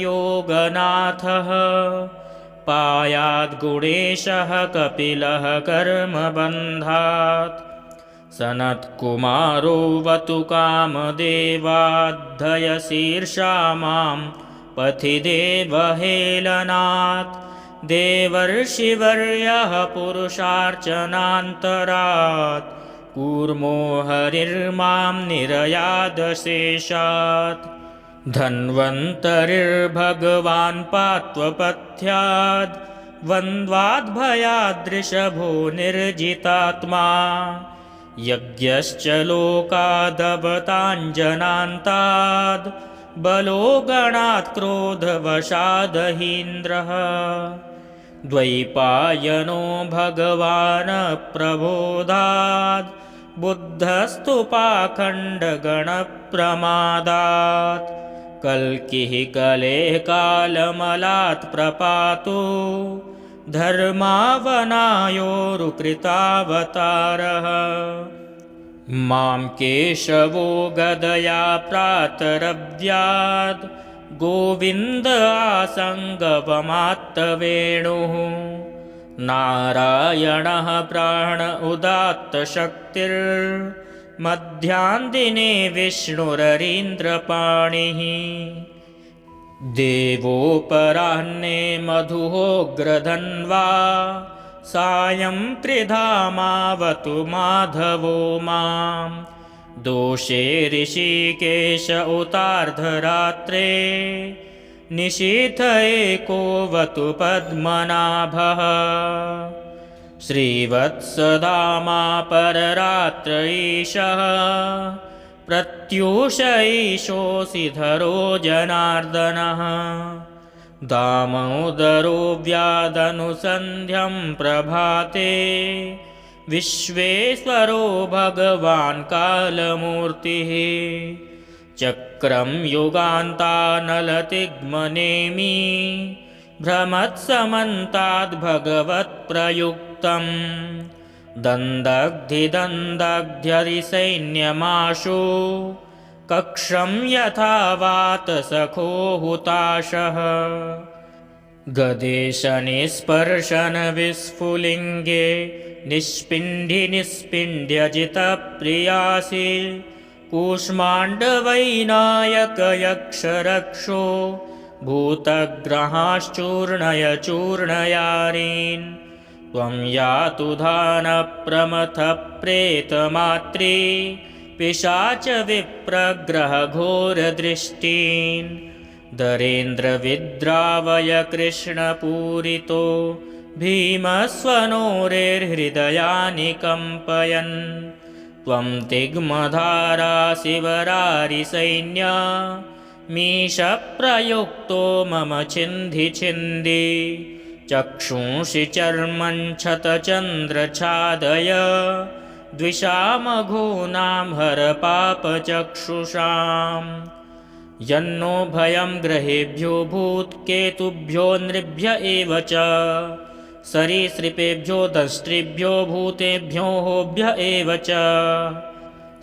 योगनाथः पायाद्गुणेशः कपिलः कर्मबन्धात् सनत्कुमारो वतु कामदेवाद्धयशीर्षा मां पथि देवहेलनात् देवर्षिवर्यः पुरुषार्चनान्तरात् कूर्मो हरिर्मां निरयादशेषात् धन्वन्तरिर्भगवान् पात्वपथ्याद् वन्द्वाद्भयादृषभो निर्जितात्मा यज्ञश्च लोकादवताञ्जनान्ताद् बलो गणात् क्रोधवशादहीन्द्रः द्वैपायनो भगवान् प्रबोधात् बुद्धस्तु पाखण्डगणप्रमादात् कल्किः कलेः कालमलात् प्रपातो धर्मावनायोरुकृतावतारः मां केशवो गदया प्रातरव्याद् गोविन्द आसङ्गवमात्तवेणुः नारायणः प्राण उदात्तशक्तिर्मध्याह्नदिने विष्णुररीन्द्रपाणिः देवोपराह्ने मधुहोग्रधन्वा सायं त्रिधामावतु माधवो मां दोषे ऋषिकेश उतार्धरात्रे निशीथ एकोऽवतु पद्मनाभः श्रीवत्सधामा पररात्र ईशः प्रत्यूष ईशोऽसिधरो जनार्दनः दामोदरो व्यादनुसन्ध्यं प्रभाते विश्वेश्वरो भगवान् कालमूर्तिः चक्रं युगान्तानलतिग्मनेमि भ्रमत्समन्ताद् भगवत्प्रयुक्तं दन्दग्धिदन्दग्ध्यरिसैन्यमाशु कक्षं यथा वातसखो हुताशः गदेशनिस्पर्शनविस्फुलिङ्गे निष्पिण्ड्यजितप्रियासि कूष्माण्डवैनायकयक्षरक्षो भूतग्रहाश्चूर्णय चूर्णयारीन् त्वं यातु धानप्रमथप्रेतमात्री पिशाच विप्रग्रहघोरदृष्टीन् दरेन्द्रविद्रावय कृष्णपूरितो भीमस्वनोरेर्हृदयानि कम्पयन् त्वं तिग्मधारा शिवरारिसैन्य मीशप्रयुक्तो मम छिन्धि छिन्धि चक्षुंषि चर्मं क्षतचन्द्रछादय द्विषामघूनां हर पापचक्षुषाम् यन्नो भयं ग्रहेभ्यो भूत्केतुभ्यो नृभ्य एव च सरीसृपेभ्यो दंष्ट्रिभ्यो भूतेभ्यो होभ्य एव च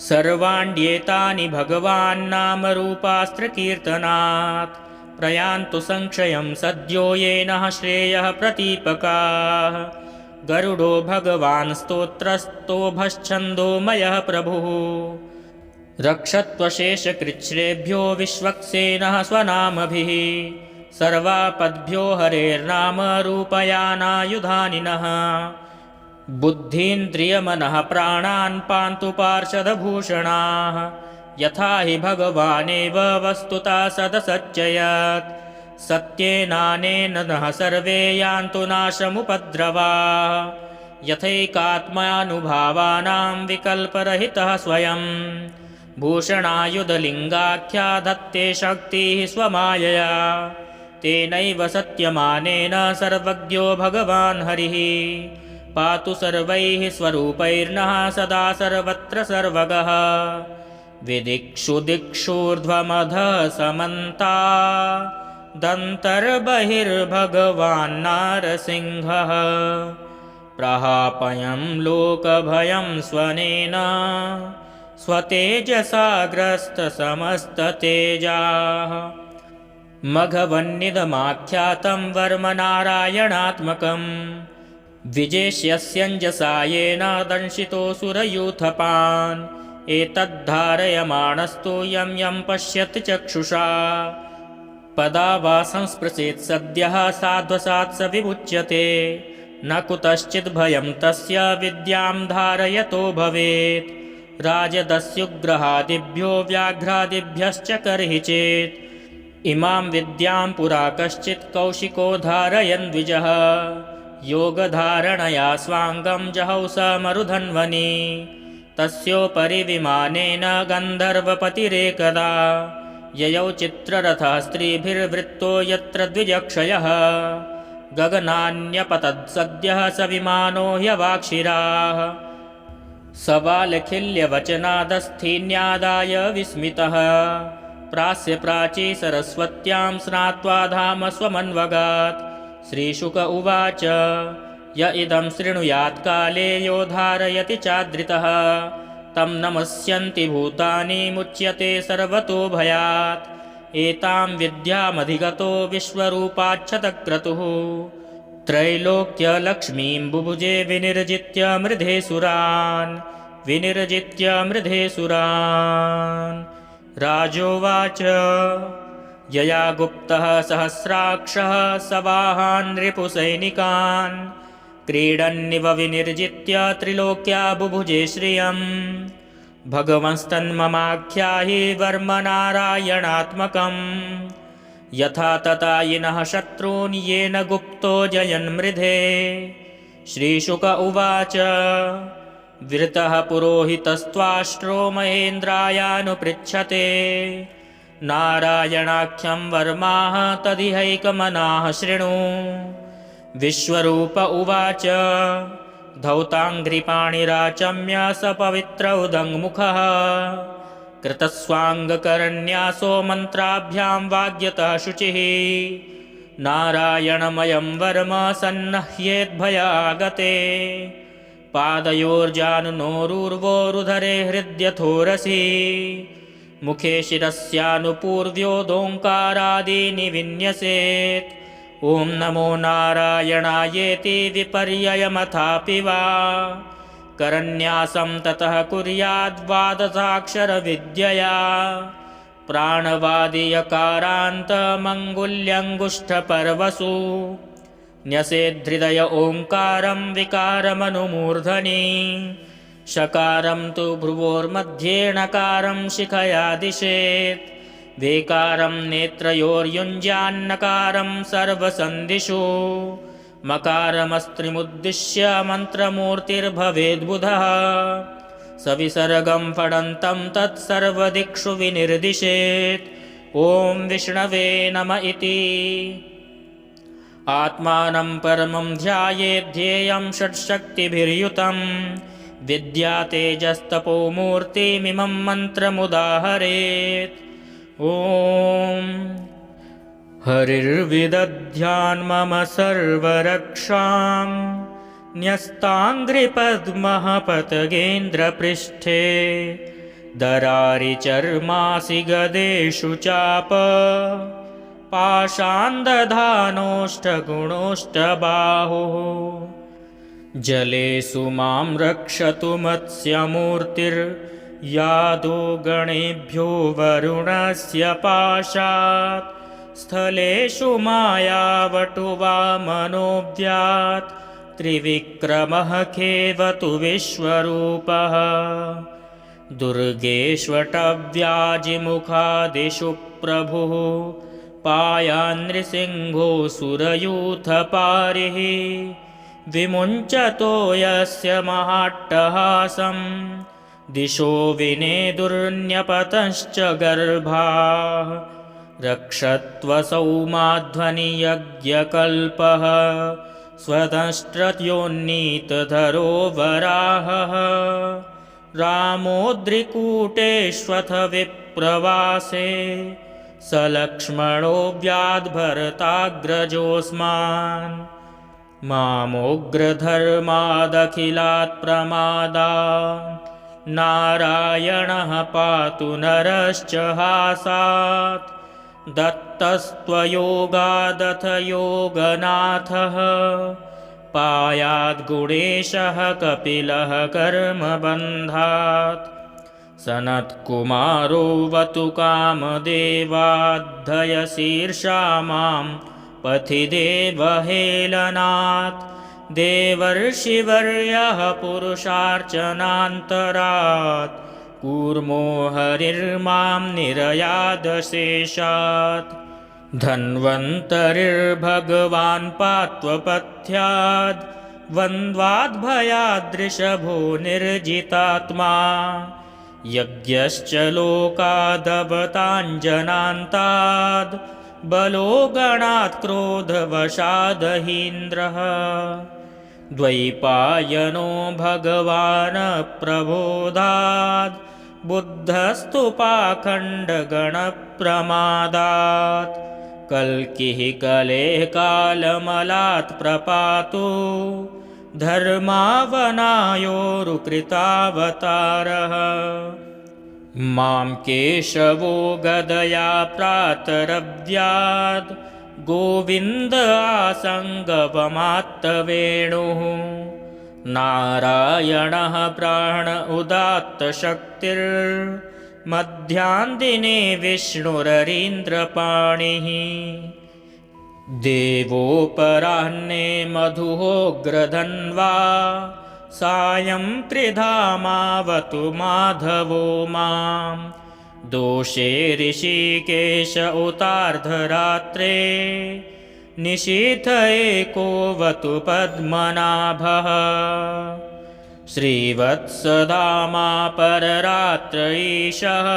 सर्वाण्येतानि भगवान् नामरूपास्त्रकीर्तनात् प्रयान्तु संक्षयं सद्यो येनः श्रेयः प्रतीपकाः गरुडो भगवान् स्तोत्रस्तोभश्छन्दोमयः प्रभुः रक्षत्वशेषकृच्छ्रेभ्यो विश्वक्सेनः स्वनामभिः सर्वापद्भ्यो हरेर्नाम रूपयानायुधानिनः बुद्धीन्द्रियमनः प्राणान् पान्तु पार्षदभूषणाः यथा हि भगवानेव वस्तुतः सदसच्चयत् सत्येनानेन नः सर्वे यान्तु नाशमुपद्रवाः यथैकात्मानुभावानां विकल्परहितः स्वयं भूषणायुधलिङ्गाख्या दत्ते शक्तिः स्वमायया तेनैव सत्यमानेन सर्वज्ञो भगवान् हरिः पातु सर्वैः स्वरूपैर्नः सदा सर्वत्र सर्वगः विदिक्षु दिक्षूर्ध्वमधः समन्ता दन्तर्बहिर्भगवान् नारसिंहः प्रहापयं लोकभयं स्वनेन स्वतेजसा ग्रस्तसमस्ततेजाः मघवन्निदमाख्यातं वर्मनारायणात्मकं विजेष्यस्यञ्जसा येन दंशितोऽसुरयूथपान् एतद्धारयमाणस्तु यं यं पश्यति चक्षुषा पदा वा संस्पृशेत् सद्यः साध्वसात् स विमुच्यते न कुतश्चित् भयं तस्य विद्यां धारयतो भवेत् राजदस्युग्रहादिभ्यो व्याघ्रादिभ्यश्च कर्हि चेत् इमां विद्यां पुरा कश्चित् कौशिको धारयन् द्विजः योगधारणया स्वाङ्गं जहौ स मरुधन्वनि तस्योपरि विमानेन गन्धर्वपतिरेकदा ययौ चित्ररथः स्त्रीभिर्वृत्तो यत्र द्विजक्षयः गगनान्यपतत्सद्यः स विमानो ह्यवाक्षिराः सबालखिल्यवचनादस्थीन्यादाय विस्मितः प्रास्य प्राची सरस्वत्यां स्नात्वा धाम स्वमन्वगात् श्रीशुक उवाच य इदं शृणुयात् काले यो धारयति चादृतः तं नमस्यन्ति भूतानि मुच्यते सर्वतो भयात् एतां विद्यामधिगतो विश्वरूपाच्छतक्रतुः त्रैलोक्यलक्ष्मीं बुभुजे विनिर्जित्य मृधे सुरान् राजोवाच यया गुप्तः सहस्राक्षः सवाहान् रिपुसैनिकान् क्रीडन्निव विनिर्जित्य त्रिलोक्या बुभुजे श्रियम् भगवंस्तन्ममाख्याहि वर्मनारायणात्मकम् यथा ततायिनः शत्रून् येन गुप्तो जयन्मृधे श्रीशुक उवाच विरतः पुरोहितस्त्वाष्ट्रो महेन्द्रायानुपृच्छते नारायणाख्यं वर्माः तदिहैकमनाः शृणु विश्वरूप उवाच धौताङ्घ्रिपाणिराचम्य स पवित्र उदङ्मुखः कृतस्वाङ्गकरन्यासो मन्त्राभ्यां वाग्यतः शुचिः नारायणमयं वर्म सन्नह्येद्भयागते पादयोर्जानुनोरुर्वोरुधरे हृद्यथोरसि मुखे शिरस्यानुपूर्व्योदोङ्कारादीनि विन्यसेत् ॐ नमो नारायणायेति विपर्ययमथापि वा करन्यासं ततः कुर्याद्वादशाक्षरविद्यया प्राणवादियकारान्तमङ्गुल्यङ्गुष्ठपर्वसु न्यसेद्धृदय ओङ्कारं विकारमनुमूर्धनि शकारं तु भ्रुवोर्मध्ये णकारं शिखया दिशेत् वेकारं नेत्रयोर्युञ्ज्यान्नकारं सर्वसन्धिषु मकारमस्त्रिमुद्दिश्य मन्त्रमूर्तिर्भवेद्बुधः सविसर्गं फडन्तं तत्सर्वदिक्षु विनिर्दिशेत् ॐ विष्णवे नम इति आत्मानं परमं ध्यायेद्धेयं षट्शक्तिभिर्युतं विद्या तेजस्तपो मूर्तिमिमं मन्त्रमुदाहरेत् ॐ हरिर्विदध्यान्मम सर्वरक्षां न्यस्ताङ्घ्रिपद्मः पतगेन्द्रपृष्ठे दरारिचर्मासि गदेषु चाप पाषाण्दधानोष्ठगुणोष्ठबाहुः जलेषु मां रक्षतु मत्स्यमूर्तिर्यादो गणेभ्यो वरुणस्य पाशात् स्थलेषु मायावटुवामनोऽव्यात् त्रिविक्रमः खेवतु विश्वरूपः दुर्गेष्वटव्याजिमुखादिषु प्रभुः पायान्नृसिंहोऽसुरयूथपारिः विमुञ्चतो यस्य महाट्टहासं दिशो विनेदुर्न्यपतश्च गर्भाः रक्षत्वसौ माध्वनियज्ञकल्पः स्वतष्ट्रयोन्नीतधरो वराहः रामोद्रिकूटेष्वथ विप्रवासे स लक्ष्मणो व्याद्भरताग्रजोऽस्मान् मामोग्रधर्मादखिलात् प्रमादात् नारायणः पातु नरश्च हासात् दत्तस्त्वयोगादथ योगनाथः पायाद्गुणेशः कपिलः कर्मबन्धात् सनत्कुमारो वतु कामदेवाद्धयशीर्षा मां पथि देवहेलनात् देवर्षिवर्यः पुरुषार्चनान्तरात् कूर्मो हरिर्मां निरयादशेषात् धन्वन्तरिर्भगवान् पात्वपथ्याद् द्वन्द्वाद्भयादृशभो निर्जितात्मा यज्ञश्च लोकादवताञ्जनान्ताद् बलो गणात् क्रोधवशादहीन्द्रः द्वैपायनो भगवान् प्रबोधात् बुद्धस्तु पाखण्डगणप्रमादात् कल्किः कलेः कालमलात् प्रपातो धर्मावनायोरुकृतावतारः मां केशवो गदया प्रातरव्याद् गोविन्द आसङ्गवमात्तवेणुः नारायणः प्राण उदात्तशक्तिर्मध्याह्नदिने विष्णुररीन्द्रपाणिः देवोपराह्ने मधुहोग्रधन्वा सायं त्रिधामावतु माधवो मां दोषे ऋषिकेश उतार्धरात्रे निशीथ एकोऽवतु पद्मनाभः श्रीवत्सधामा पररात्र ईशः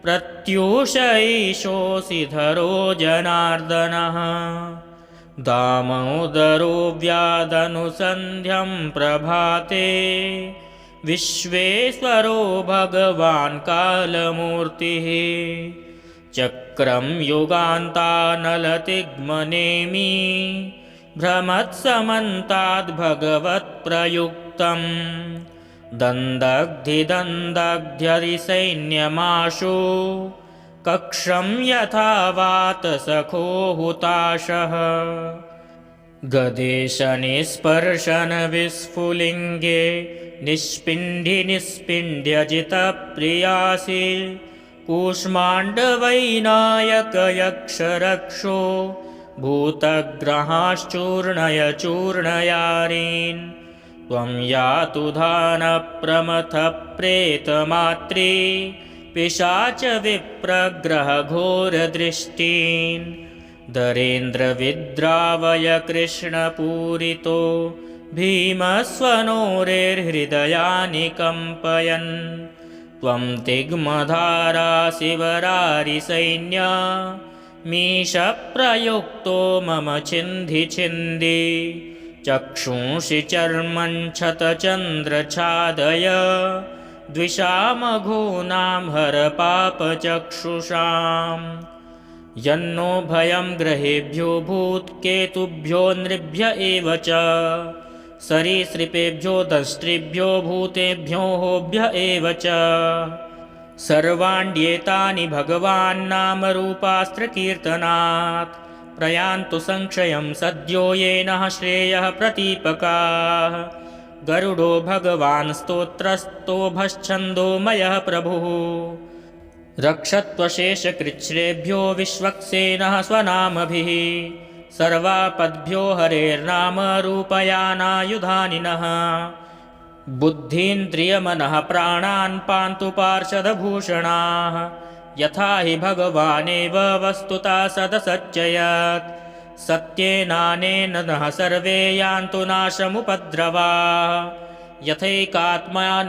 प्रत्यूष ईशोऽसिधरो जनार्दनः दामोदरो व्यादनुसन्ध्यं प्रभाते विश्वेश्वरो भगवान् कालमूर्तिः चक्रं युगान्तानलतिग्मनेमि भ्रमत्समन्ताद्भगवत्प्रयुक्तं दन्दग्धिदन्दग्ध्यरिसैन्यमाशु कक्षं यथा वातसखो हुताशः गदेशनिस्पर्शनविस्फुलिङ्गे निष्पिण्ड्यजितप्रियासि कूष्माण्डवैनायकयक्षरक्षो भूतग्रहाश्चूर्णय चूर्णयारीन् त्वं यातु धानप्रमथप्रेतमात्री पिशाच विप्रग्रहघोरदृष्टीन् दरेन्द्रविद्रावय कृष्णपूरितो भीमस्वनोरेर्हृदयानि कम्पयन् त्वं तिग्मधारा शिवरारिसैन्य मीशप्रयुक्तो मम छिन्धि छिन्धि चक्षुंषि चर्मं क्षतचन्द्रछादय द्विषामघूनां हर पापचक्षुषाम् यन्नो भयं ग्रहेभ्यो भूत्केतुभ्यो नृभ्य एव च सरीसृपेभ्यो दंष्ट्रिभ्यो भूतेभ्यो होभ्य एव च सर्वाण्येतानि भगवान् नामरूपास्त्रकीर्तनात् प्रयान्तु संक्षयं सद्यो येनः श्रेयः प्रतीपकाः गरुडो भगवान् स्तोत्रस्तोभश्छन्दोमयः प्रभुः रक्षत्वशेषकृच्छ्रेभ्यो विश्वक्सेनः स्वनामभिः सर्वापद्भ्यो हरेर्नाम रूपयानायुधानिनः बुद्धीन्द्रियमनः प्राणान् पान्तु पार्षदभूषणाः यथा हि भगवानेव वस्तुतः सदसच्चयत् सत्येनानेन नः सर्वे यान्तु नाशमुपद्रवाः यथैकात्मानुभावानां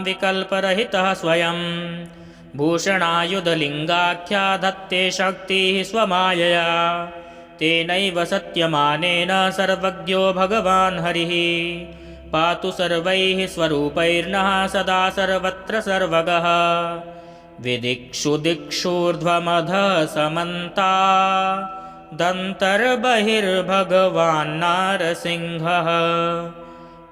विकल्परहितः स्वयं भूषणायुधलिङ्गाख्या धत्ते शक्तिः स्वमायया तेनैव सत्यमानेन सर्वज्ञो भगवान् हरिः पातु सर्वैः स्वरूपैर्नः सदा सर्वत्र सर्वगः विदिक्षु दिक्षूर्ध्वमधः समन्ता दन्तर्बहिर्भगवान् नारसिंहः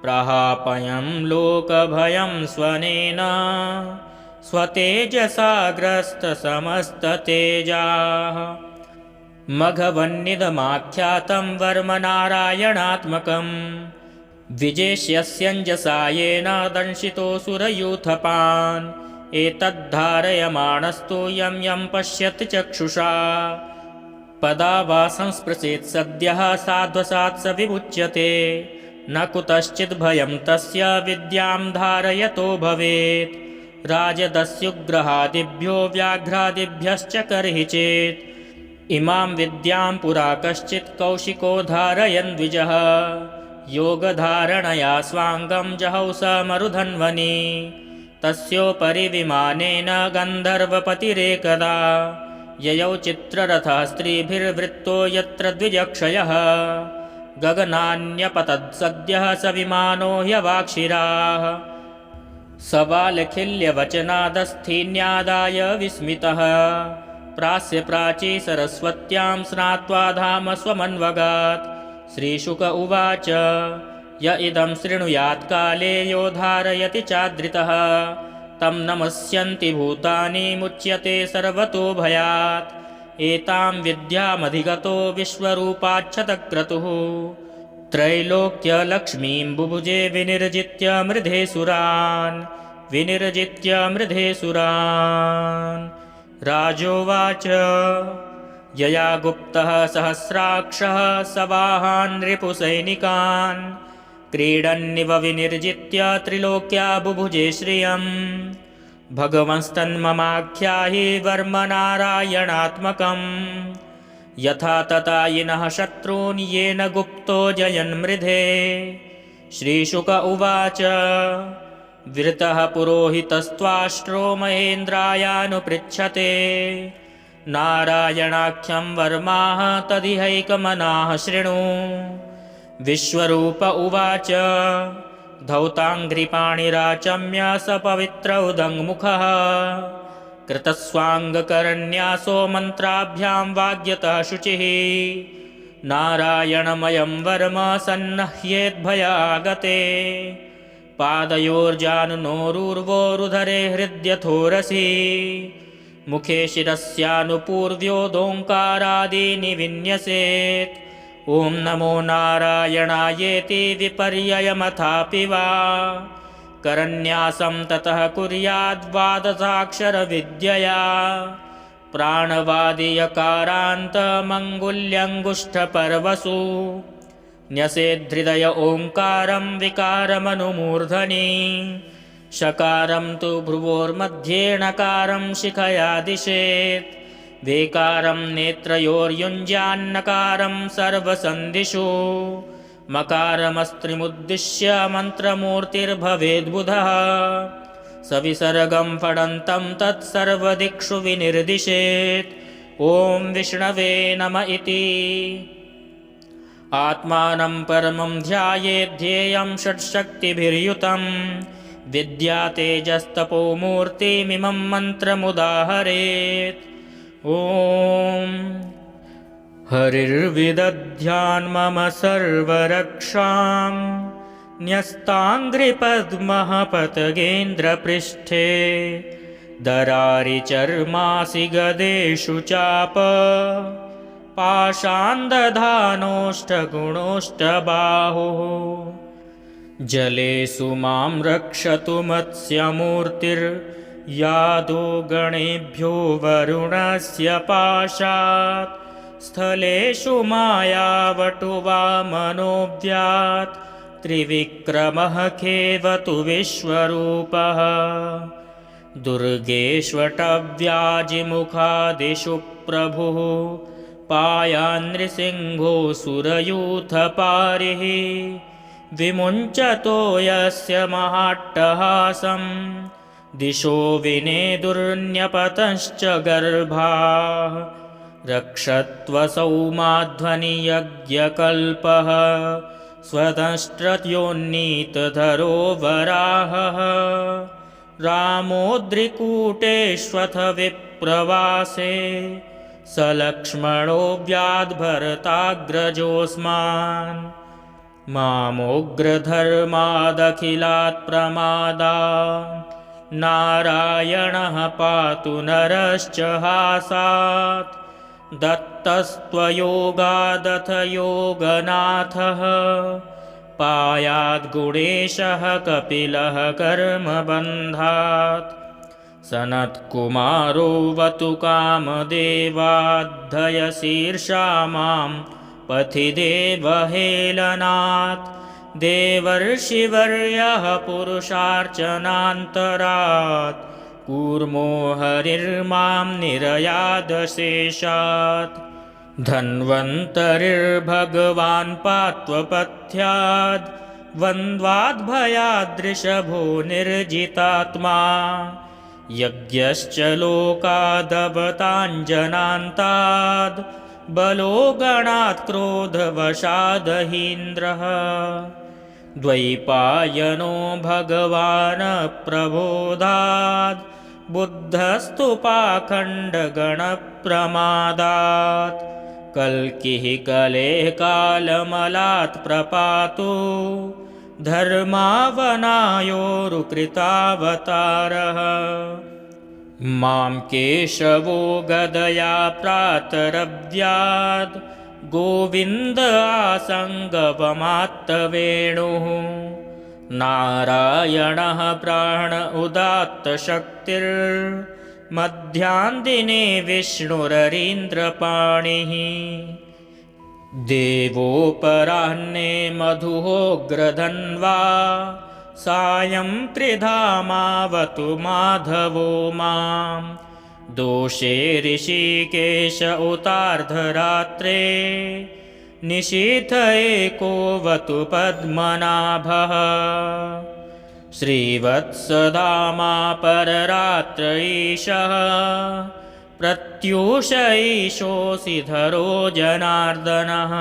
प्रहापयं लोकभयं स्वनेन स्वतेजसा ग्रस्तसमस्ततेजाः मघवन्निदमाख्यातं वर्मनारायणात्मकं विजेष्यस्यञ्जसा येन दंशितोऽसुरयूथपान् एतद्धारयमाणस्तु यं यं पश्यति चक्षुषा पदा वा संस्पृशेत् सद्यः साध्वसात् स विमुच्यते न कुतश्चिद्भयं तस्य विद्यां धारयतो भवेत् राजदस्युग्रहादिभ्यो व्याघ्रादिभ्यश्च कर्हि चेत् इमां विद्यां पुरा कश्चित् कौशिको धारयन् द्विजः योगधारणया स्वाङ्गं जहौ स मरुधन्वनी तस्योपरि विमानेन गन्धर्वपतिरेकदा ययौ चित्ररथः स्त्रीभिर्वृत्तो यत्र द्विजक्षयः गगनान्यपतत्सद्यः स विमानो ह्यवाक्षिराः स बालखिल्यवचनादस्थीन्यादाय विस्मितः प्रास्य प्राची सरस्वत्यां स्नात्वा धाम स्वमन्वगात् श्रीशुक उवाच य इदं शृणुयात् काले यो धारयति चादृतः तं नमस्यन्ति भूतानि मुच्यते सर्वतो भयात् एतां विद्यामधिगतो विश्वरूपाच्छतक्रतुः त्रैलोक्यलक्ष्मीं बुभुजे विनिर्जित्य मृधे सुरान् राजोवाच यया गुप्तः सहस्राक्षः सवाहान् रिपुसैनिकान् क्रीडन्निव विनिर्जित्य त्रिलोक्या बुभुजे श्रियम् भगवंस्तन्ममाख्याहि वर्मनारायणात्मकम् यथा ततायिनः शत्रून् येन गुप्तो जयन्मृधे श्रीशुक उवाच विरतः पुरोहितस्त्वाष्ट्रो महेन्द्रायानुपृच्छते नारायणाख्यं वर्माः तदिहैकमनाः शृणु विश्वरूप उवाच धौताङ्घ्रिपाणिराचम्य स पवित्र उदङ्मुखः कृतस्वाङ्गकरन्यासो मन्त्राभ्यां वाग्यतः शुचिः नारायणमयं वर्म सन्नह्येद्भयागते पादयोर्जानुनोरुर्वोरुधरे हृद्यथोरसि मुखे शिरस्यानुपूर्व्योदोङ्कारादीनि विन्यसेत् ॐ नमो नारायणायेति विपर्ययमथापि वा करन्यासं ततः कुर्याद्वादशाक्षरविद्यया प्राणवादियकारान्तमङ्गुल्यङ्गुष्ठपर्वसु न्यसेद्धृदय ओङ्कारं विकारमनुमूर्धनि शकारं तु भ्रुवोर्मध्ये णकारं शिखया दिशेत् वेकारं नेत्रयोर्युञ्ज्यान्नकारं सर्वसन्धिषु मकारमस्त्रिमुद्दिश्य मन्त्रमूर्तिर्भवेद्बुधः सविसर्गं फडन्तं तत्सर्वदिक्षु विनिर्दिशेत् ॐ विष्णवे नम इति आत्मानं परमं ध्यायेद्धेयं षट्शक्तिभिर्युतं विद्या तेजस्तपो मूर्तिमिमं मन्त्रमुदाहरेत् ॐ हरिर्विदध्यान्मम सर्वरक्षां न्यस्ताङ्घ्रिपद्मः पतगेन्द्रपृष्ठे दरारिचर्मासि गदेषु चाप पाषाण्दधानोष्ठगुणोष्ठबाहुः जलेषु मां रक्षतु मत्स्यमूर्तिर्यादो गणेभ्यो वरुणस्य पाशात् स्थलेषु मायावटुवामनोऽव्यात् त्रिविक्रमः खेवतु विश्वरूपः दुर्गेष्वटव्याजिमुखादिषु प्रभुः पायान्नृसिंहोऽसुरयूथपारिः विमुञ्चतो यस्य महाट्टहासं दिशो विनेदुर्न्यपतश्च गर्भाः रक्षत्वसौ माध्वनियज्ञकल्पः स्वतष्ट्रयोन्नीतधरो वराहः रामोद्रिकूटेष्वथ विप्रवासे स लक्ष्मणो व्याद्भरताग्रजोऽस्मान् मामोग्रधर्मादखिलात् प्रमादात् नारायणः पातु नरश्च हासात् दत्तस्त्वयोगादथ योगनाथः पायाद्गुणेशः कपिलः कर्मबन्धात् सनत्कुमारो वतु कामदेवाद्धयशीर्षा मां पथि देवहेलनात् देवर्षिवर्यः पुरुषार्चनान्तरात् कूर्मो हरिर्मां निरयादशेषात् धन्वन्तरिर्भगवान् पात्वपथ्याद् वन्द्वाद्भयादृषभो निर्जितात्मा यज्ञश्च लोकादवताञ्जनान्ताद् बलो गणात् क्रोधवशादहीन्द्रः द्वैपायनो भगवान् प्रबोधात् बुद्धस्तु पाखण्डगणप्रमादात् कल्किः कलेः कालमलात् प्रपातो धर्मावनायोरुकृतावतारः मां केशवो गदया प्रातरव्याद् गोविन्द आसङ्गवमात्तवेणुः नारायणः प्राण उदात्तशक्तिर्मध्याह्नदिने विष्णुररीन्द्रपाणिः देवोपराह्ने मधुहोग्रधन्वा सायं त्रिधामावतु माधवो मां दोषे ऋषिकेश उतार्धरात्रे निशीथ एकोऽवतु पद्मनाभः श्रीवत्सधामा पररात्र ईशः प्रत्यूष ईशोऽसिधरो जनार्दनः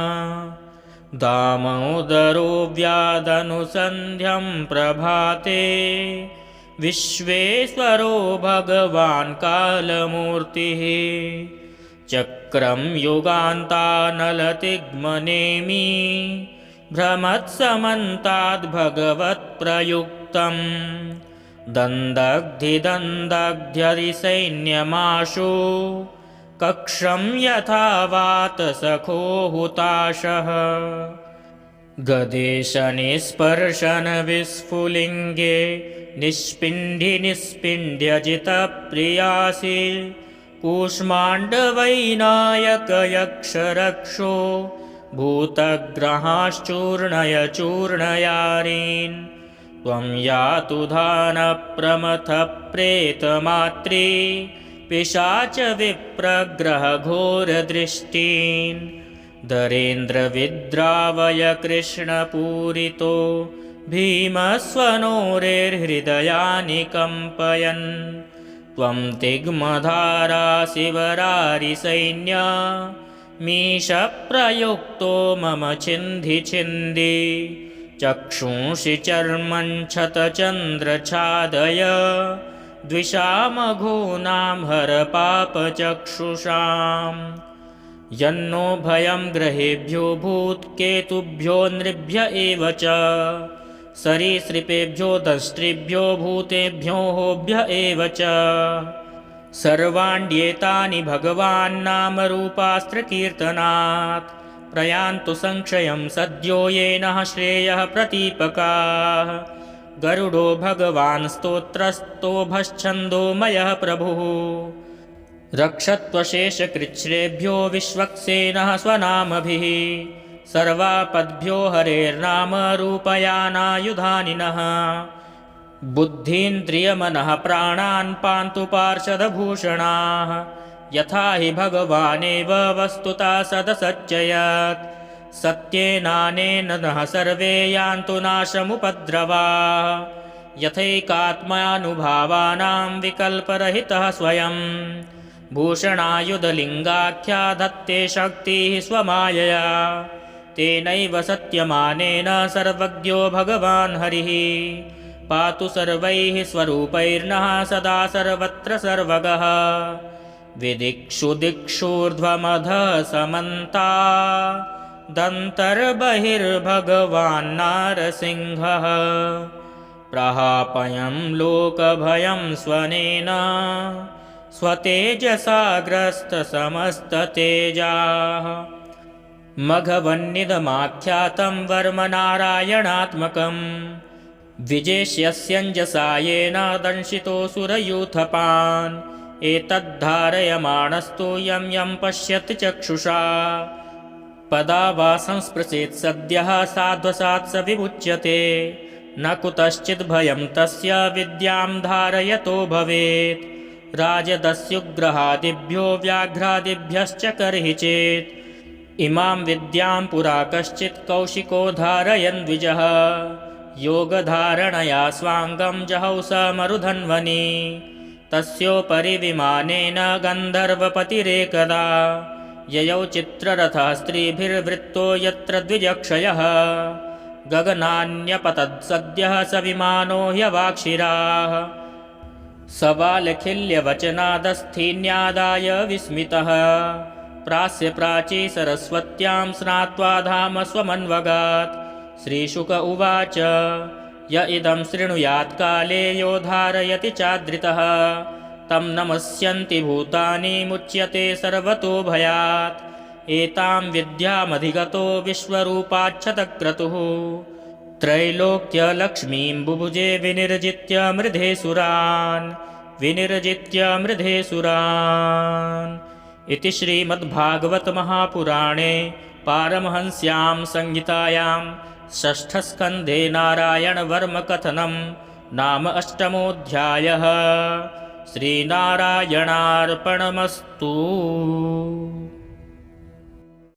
दामोदरो व्यादनुसन्ध्यं प्रभाते विश्वेश्वरो भगवान् कालमूर्तिः चक्रं युगान्तानलतिग्मनेमि भ्रमत्समन्ताद् भगवत्प्रयुक्तं दन्दग्धिदन्दग्ध्यरिसैन्यमाशु कक्षं यथा वातसखो हुताशः गदेशनिस्पर्शनविस्फुलिङ्गे निष्पिण्ड्यजितप्रियासि कूष्माण्डवैनायकयक्षरक्षो भूतग्रहाश्चूर्णय चूर्णयारीन् त्वं यातु धानप्रमथप्रेतमात्री पिशाच विप्रग्रहघोरदृष्टीन् दरेन्द्रविद्रावय कृष्णपूरितो भीमस्वनोरेर्हृदयानि कम्पयन् त्वं तिग्मधारा शिवरारिसैन्य मीशप्रयुक्तो मम छिन्धि छिन्धि चक्षुंषि चर्मं क्षतचन्द्रछादय द्विषामघूनां हर पापचक्षुषाम् यन्नो भयं ग्रहेभ्यो भूत्केतुभ्यो नृभ्य एव च सरीसृपेभ्यो दंष्ट्रिभ्यो भूतेभ्यो होभ्य एव च सर्वाण्येतानि भगवान् नामरूपास्त्रकीर्तनात् प्रयान्तु संक्षयं सद्यो येनः श्रेयः प्रतीपकाः गरुडो भगवान् स्तोत्रस्तोभश्छन्दोमयः प्रभुः रक्षत्वशेषकृच्छ्रेभ्यो विश्वक्सेनः स्वनामभिः सर्वापद्भ्यो हरेर्नाम रूपयानायुधानिनः बुद्धीन्द्रियमनः प्राणान् पान्तु पार्षदभूषणाः यथा हि भगवानेव वस्तुतः सदसच्चयत् सत्येनानेन नः सर्वे यान्तु नाशमुपद्रवाः यथैकात्मानुभावानां विकल्परहितः स्वयं भूषणायुधलिङ्गाख्या दत्ते शक्तिः स्वमायया तेनैव सत्यमानेन सर्वज्ञो भगवान् हरिः पातु सर्वैः स्वरूपैर्नः सदा सर्वत्र सर्वगः विदिक्षु दिक्षूर्ध्वमधः समन्ता दन्तर्बहिर्भगवान् नारसिंहः प्रहापयं लोकभयं स्वनेन स्वतेजसा ग्रस्तसमस्ततेजाः मघवन्निदमाख्यातं वर्मनारायणात्मकं विजेष्यस्यञ्जसा येन दंशितोऽसुरयूथपान् एतद्धारयमाणस्तु यं यं पश्यति चक्षुषा पदा वा संस्पृशेत् सद्यः साध्वसात् स विमुच्यते न कुतश्चित् भयं तस्य विद्यां धारयतो भवेत् राजदस्युग्रहादिभ्यो व्याघ्रादिभ्यश्च कर्हि चेत् इमां विद्यां पुरा कश्चित् कौशिको धारयन् द्विजः योगधारणया स्वाङ्गं जहौ स मरुधन्वनि तस्योपरि विमानेन गन्धर्वपतिरेकदा ययौ चित्ररथः स्त्रीभिर्वृत्तो यत्र द्विजक्षयः गगनान्यपतत्सद्यः स विमानो ह्यवाक्षिराः स बालखिल्यवचनादस्थीन्यादाय विस्मितः प्रास्य प्राची सरस्वत्यां स्नात्वा धाम स्वमन्वगात् श्रीशुक उवाच य इदं शृणुयात् काले यो धारयति चादृतः तं नमस्यन्ति भूतानि मुच्यते सर्वतो भयात् एतां विद्यामधिगतो विश्वरूपाच्छतक्रतुः त्रैलोक्यलक्ष्मीं बुभुजे विनिर्जित्य मृधे सुरान् इति श्रीमद्भागवतमहापुराणे पारमहंस्यां संहितायां षष्ठस्कन्धे नारायणवर्मकथनं नाम अष्टमोऽध्यायः। श्रीनारायणार्पणमस्तु।